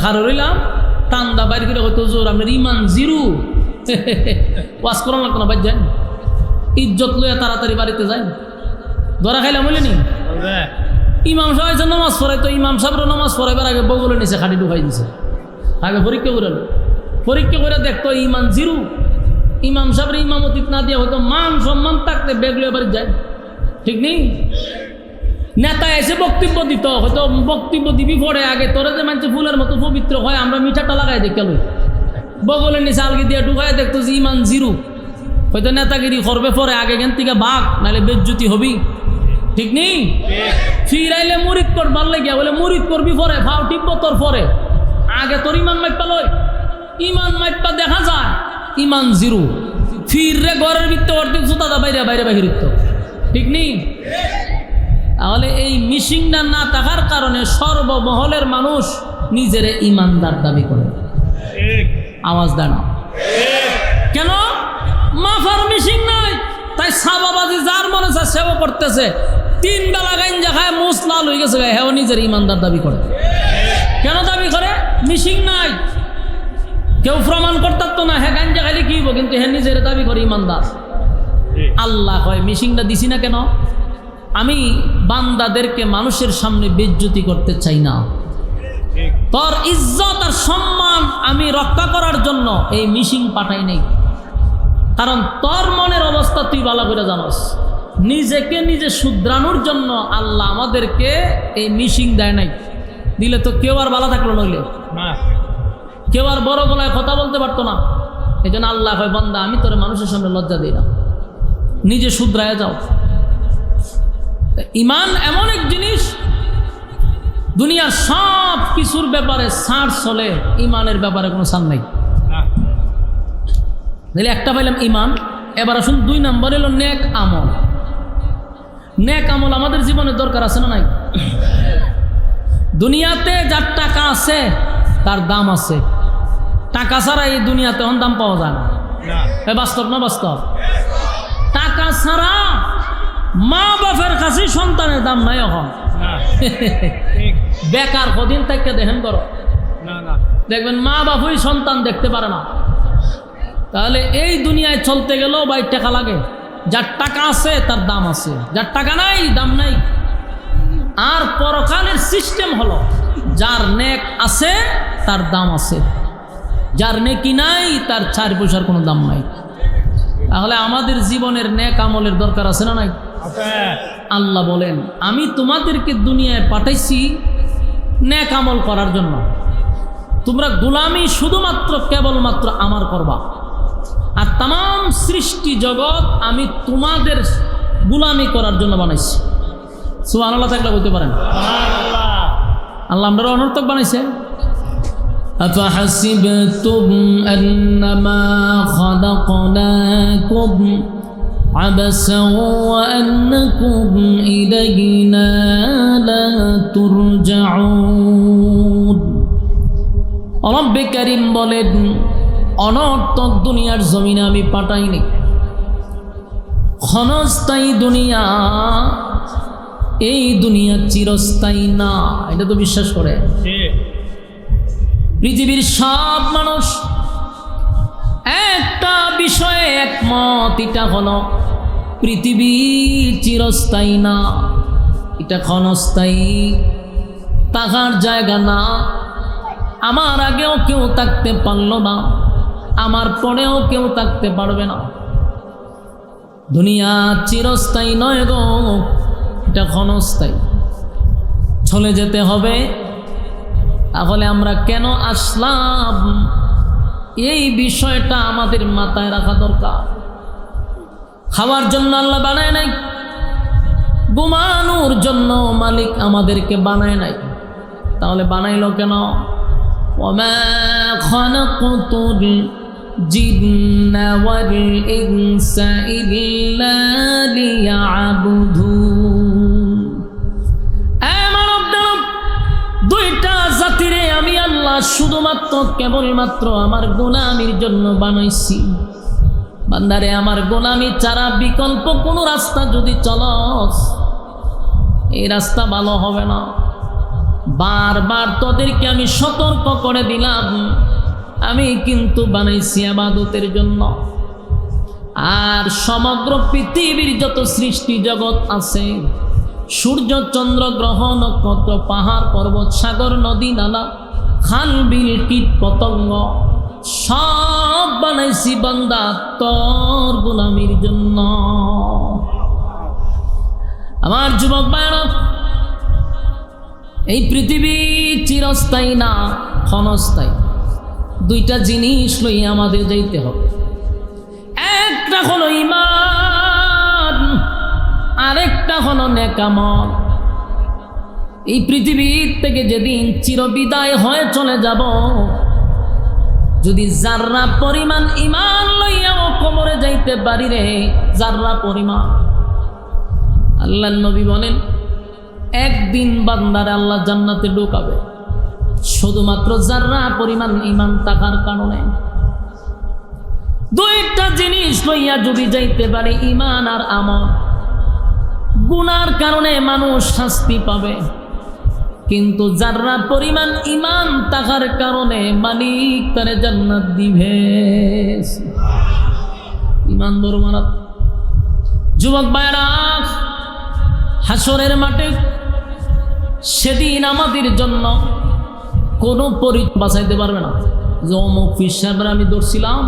খারো রইলাম, টান্দা বাইর করে হয়তো হুজুর আপনার ইমান জিরো, ওয়াজ করানো লাগতো না, বাদ যান ইজ্জত লইয়া তাড়াতাড়ি বাড়িতে যাই। ধরা খাইলাম বলিনি ইমাম সাহেব নামাজ পড়াই, তো ইমাম সাহেবের নামাজ পড়াইবার আগে বগলের নিচে খাটি ঢুকাই দিছে। আগে পরীক্ষা করে পরীক্ষা করে দেখতো ইমান জিরো। ইমাম সাহেবের ইমামতিত না দিয়ে হয়তো মান সম্মান থাকতে বেগ লইয়া বাড়ি যায়, ঠিক নেই? নেতা এসে বক্তব্য দিত, হয়তো বক্তব্য দিবি পরে আগে তোরা যে মানছে ফুলের মতো পবিত্র হয়, আমরা মিঠাটা লাগাই দেখে লই, বগলের নিচে আলগি দিয়ে ঢুকাই দেখতো যে ইমান জিরো। হয়তো নেতাগিরি করবে পরে আগে গেন থেকে ভাগ, নাহলে বেজ্জুতি হবি, ঠিক নেই? ফিরাইলে মুরিদ করবার লাগিয়া বলে মুরিদ করবি পরে, ফাও টিপব তোর পরে, আগে তোর ইমান মাইপা লই। ইমান মাইপা দেখা যায় ইমান জিরো, ফিরে ঘরের ভিতরে অর্ধেক জুতা বাইরে বাইরে বাহির, ঠিক নেই? তাহলে এই মিশিংটা না থাকার কারণে সর্বমহলের মানুষ নিজের ইমানদার দাবি করে। আওয়াজ দেয় না কেন? মাফার মিশিং নাই, তাই সাবাবাজি যার মনে চায় সেও করতেছে। 3 বেলা গাঞ্জা খায়, মুস লাল হয়ে গেছে, হেও নিজের ইমানদার দাবি করে। কেন দাবি করে? মিশিং নাই, কেউ প্রমাণ করতে তো না। হ্যাঁ গাঞ্জা খাইলে কি হইব, কিন্তু হ্যাঁ নিজের দাবি করে ইমানদার। আল্লাহ কয় মিশিংটা দিছি না কেন? আমি বান্দাদেরকে মানুষের সামনে বেইজ্জতি করতে চাই না। তোর ইজ্জত আর সম্মান আমি রক্ষা করার জন্য এই মিশিং পাঠাই নাই। কারণ তোর মনের অবস্থা তুই ভালো করে জানোস। নিজেকে নিজে শুধরানোর জন্য আল্লাহ আমাদেরকে এই মিশিং দেয় নাই। দিলে তো কেউ আর ভালো থাকলো নইলে, কেউ আর বড় গলায় কথা বলতে পারতো না। এই জন্য আল্লাহ হয় বান্দা আমি তোর মানুষের সামনে লজ্জা দিই না, নিজে শুধরায় যাও। ইমান এমন এক জিনিস, দুনিয়ার সব কিছুর ব্যাপারে ছাড় চলে, ইমানের ব্যাপারে কোনো ছাড় নাই। তাহলে একটা পাইলাম ইমান। এবার আসুন 2 নম্বর হলো নেক আমল। নেক আমল আমাদের জীবনে দরকার আছে না নাই? দুনিয়াতে যার টাকা আছে তার দাম আছে, টাকা ছাড়া এই দুনিয়াতে অন দাম পাওয়া যায় না। বাস্তব না বাস্তব? টাকা ছাড়া মা বাপের কাছে সন্তানের দাম নাই। এখন বেকার কদিন থেকে দেখেন করো, দেখবেন মা বাপই সন্তান দেখতে পারে না। তাহলে এই দুনিয়ায় চলতে গেলেও ভাই টাকা লাগে। যার টাকা আছে তার দাম আছে, যার টাকা নাই দাম নাই। আর পরকালের সিস্টেম হলো যার নেক আছে তার দাম আছে, যার নেকি নাই তার 4 পয়সার কোনো দাম নাই। তাহলে আমাদের জীবনের নেক আমলের দরকার আছে না নাই? আল্লাহ বলেন আমি তোমাদেরকে দুনিয়ায় পাঠাইছি নেক আমল করার জন্য। তোমরা গোলামি শুধুমাত্র কেবলমাত্র আমার করবা, আর তাম সৃষ্টি জগৎ আমি তোমাদের গোলামি করার জন্য বানাইছি। সুবহানাল্লাহ থাকলে বলতে পারেন আল্লাহ আমরা অনর্থক বানাইছে। আফাহাসিবতুম আন্নামা খালাকনাকুম আবাসাও ওয়া আন্নাকুম ইলাইনা লা তুরজাউন। রব্বে কারীম বলেন অনর্থক দুনিয়ার জমিনে আমি পাঠাইনি। ক্ষণস্থায়ী দুনিয়া, এই দুনিয়া চিরস্থায়ী না, এটা তো বিশ্বাস করে। পৃথিবীর সব মানুষ একটা বিষয়ে একমত, এটা হলো পৃথিবী চিরস্থায়ী না, এটা ক্ষণস্থায়ী, থাকার জায়গা না। আমার আগেও কেউ থাকতে পারলো না, আমার পরেও কেউ থাকতে পারবে না। দুনিয়া চিরস্থায়ী নয় গো, এটা ক্ষণস্থায়ী, চলে যেতে হবে। তাহলে আমরা কেন আসলাম এই বিষয়টা আমাদের মাথায় রাখা দরকার। খাওয়ার জন্য আল্লাহ বানায় নাই, ঘুমানোর জন্য মালিক আমাদেরকে বানায় নাই। তাহলে বানাইলো কেন? وما خلقت الجن والإنس إلا ليعبدون। দুইটা জাতিরে আমি আল্লাহ শুধুমাত্র কেবলমাত্র আমার গোলামির জন্য বানাইছি। বান্দারে আমার গোলামি ছাড়া বিকল্প কোনো রাস্তা যদি চলস, এই রাস্তা ভালো হবে না। বারবার তোদেরকে আমি সতর্ক করে দিলাম, আমি কিন্তু বানাইছি ইবাদতের জন্য। আর সমগ্র পৃথিবীর যত সৃষ্টি জগৎ আছে, সূর্য চন্দ্র গ্রহ নক্ষত্র পাহাড় পর্বত সাগর নদী নালা খাল বিল কীট পতঙ্গ, সব বানাইছি বান্দা তোর গোলামির জন্য। আমার যুবক ভাইরা, এই পৃথিবী চিরস্থায়ী না, ক্ষণস্থায়ী। দুইটা জিনিস লইয়া আমাদের যাইতে হবে। একটা হলো ঈমান, আরেকটা হলো নেক আমল। এই পৃথিবীর থেকে যেদিন চিরবিদায় হয়ে চলে যাব, যদি জাররা পরিমাণ ঈমান লইয়াও কবরে যাইতে পারি রে, জাররা পরিমাণ, আল্লাহর নবী বলেন একদিন বান্দারে আল্লাহ জান্নাতে ঢোকাবে। শুধুমাত্র যারা পরিমাণ ঈমান থাকার কারণে। দুইটা জিনিস লইয়া যদি যাইতে পারে, ঈমান আর আমল। গুনার কারণে মানুষ শাস্তি পাবে, কিন্তু যারা পরিমাণ ঈমান থাকার কারণে মালিক তারে জান্নাত দিবে। ঈমান বড় মারাত। যুবক ভাইরা, হাসরের মাঠে সেদিন আমাদের জন্য কোনো পরিচয় বাঁচাইতে পারবে না যে অমুক পীর সাহেবের আমি ধরছিলাম,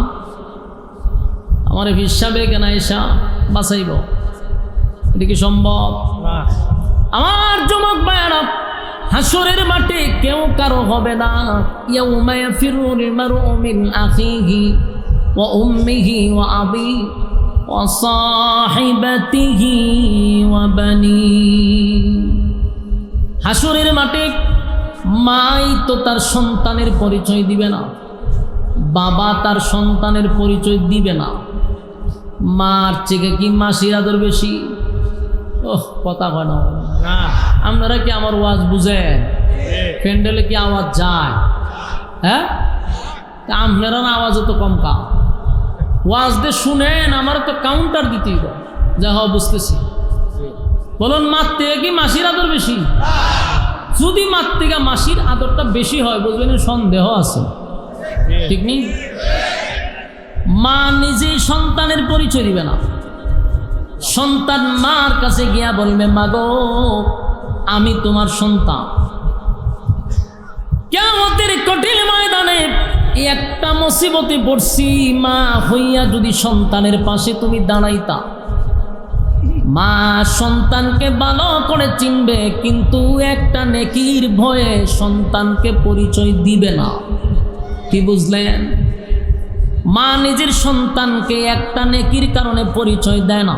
আমার পীর সাহেব কেনা এসা বাঁচাইব। এটা কি সম্ভব? আমার যুবক ভাইরা, হাসরের মাঠে কেউ কারো হবে না। ইয়াউমা ইয়াফিরুল মারউ মিন আখিহি ওয়া উম্মিহি ওয়া আবি ওয়া সাহিবাতিহি ওয়া বানি। হাসরের মাঠে মাই তো তার সন্তানের পরিচয় দিবে না, বাবা তার সন্তানের পরিচয় দিবে না। মার থেকে কি মাসির আদর বেশি? ওহ, কথা হয় না। আপনারা কি আমার ওয়াজ বুঝেন? প্যান্ডেলে কি আওয়াজ যায়? হ্যাঁ, আপনারা না আওয়াজও তো কম কা ওয়াজ দিয়ে শুনেন, আমার তো কাউন্টার দিতেই হবে। যা হওয়া বুঝতেছি, বলুন মার থেকে কি মাসির আদর বেশি? যদি মার থেকে মাসির আদরটা বেশি হয়, বুঝবেন সন্দেহ আছে, ঠিক নেই? মা নিজেই সন্তানের পরিচয় দিবে না। সন্তান মার কাছে গিয়া বলবে, মা গো আমি তোমার সন্তান। কিয়ামতের কঠিন ময়দানে একটা মুসিবতে পড়ছি, মা হইয়া যদি সন্তানের পাশে তুমি দাঁড়াইতা, মা সন্তানকে ভালো করে চিনবে, কিন্তু একটা নেকির ভয়ে সন্তানকে পরিচয় দিবে না। কি বুঝলেন? মা নিজের সন্তানকে একটা নেকির কারণে পরিচয় দেয় না।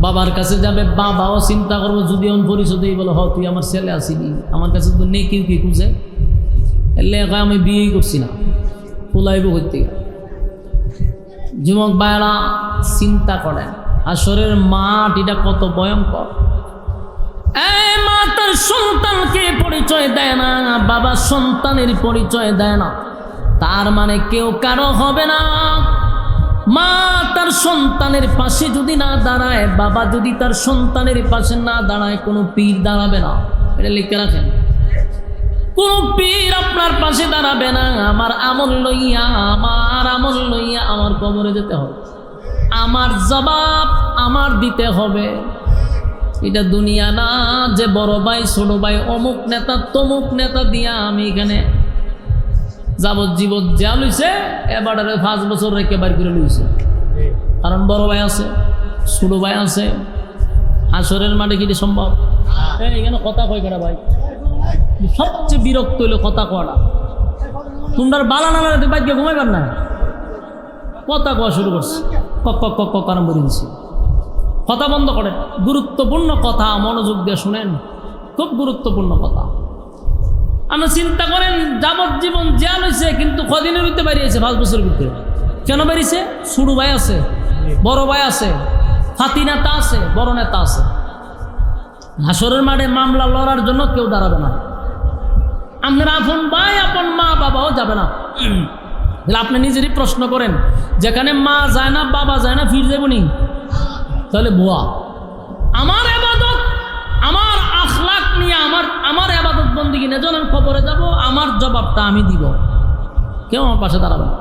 বাবার কাছে যাবে, বাবাও চিন্তা করবো যদি অন পরিচয় দিই, বলো হ তুই আমার ছেলে আসিনি, আমার কাছে তো নেকির কি খুঁজে, এলে আমি বিয়েই করছি না, পোলাইব করতে। যুবক ভাইরা চিন্তা করেন, আসরের মাঠ এটা কত ভয়ঙ্কর। মা তার সন্তানকে পরিচয় দেয় না, বাবা সন্তানের পরিচয় দেয় না, তার মানে কেউ কারো হবে না। মা তার সন্তানের পাশে যদি না দাঁড়ায়, বাবা যদি তার সন্তানের পাশে না দাঁড়ায়, কোনো পীর দাঁড়াবে না। এটা লিখে রাখেন, কোনো পীর আপনার পাশে দাঁড়াবে না। আমার আমল লইয়া আমার কবরে যেতে হবে, আমার জবাব আমার দিতে হবে। এটা দুনিয়া না যে বড় ভাই ছোট ভাই অমুক নেতা তমুক নেতা দিয়া আমি এখানে যাবজ্জীবন যা লইছে, এবার 5 বছর রেখে বার করে লইছে। কারণ বড় ভাই আছে, ছোট ভাই আছে। হাসরের মাঠে কি সম্ভব? এখানে কথা কয় কেনা ভাই? সবচেয়ে বিরক্ত হইলো কথা কয়টা। তোমরা বালানা বাইকে ঘুমাইবার না, কথা কওয়া শুরু করছে, কারণ বলে দিচ্ছি। কথা বন্ধ করেন, গুরুত্বপূর্ণ কথা মনোযোগ দিয়ে শুনেন, খুব গুরুত্বপূর্ণ কথা। আমরা চিন্তা করেন যাবজ্জীবন জেল হয়েছে, কিন্তু কদিনের ভিতরে বেরিয়েছে 5 বছরের ভিতরে। কেন বেরিয়েছে? ছোট ভাই আছে, বড় ভাই আছে, ফাতি নেতা আছে, বড় নেতা আছে। হাসরের মাঠে মামলা লড়ার জন্য কেউ দাঁড়াবে না। আপনার আপন ভাই আপন মা বাবাও যাবে না। আপনি নিজেরই প্রশ্ন করেন, যেখানে মা যায় না বাবা যায় না, ফির যাবনি তাহলে ভুয়া। আমার ইবাদত, আমার আখলাক নিয়ে আমার ইবাদত বন্দেগী নিয়ে যখন আমি কবরে যাব, আমার জবাবটা আমি দিব, কেউ আমার পাশে দাঁড়াবে না।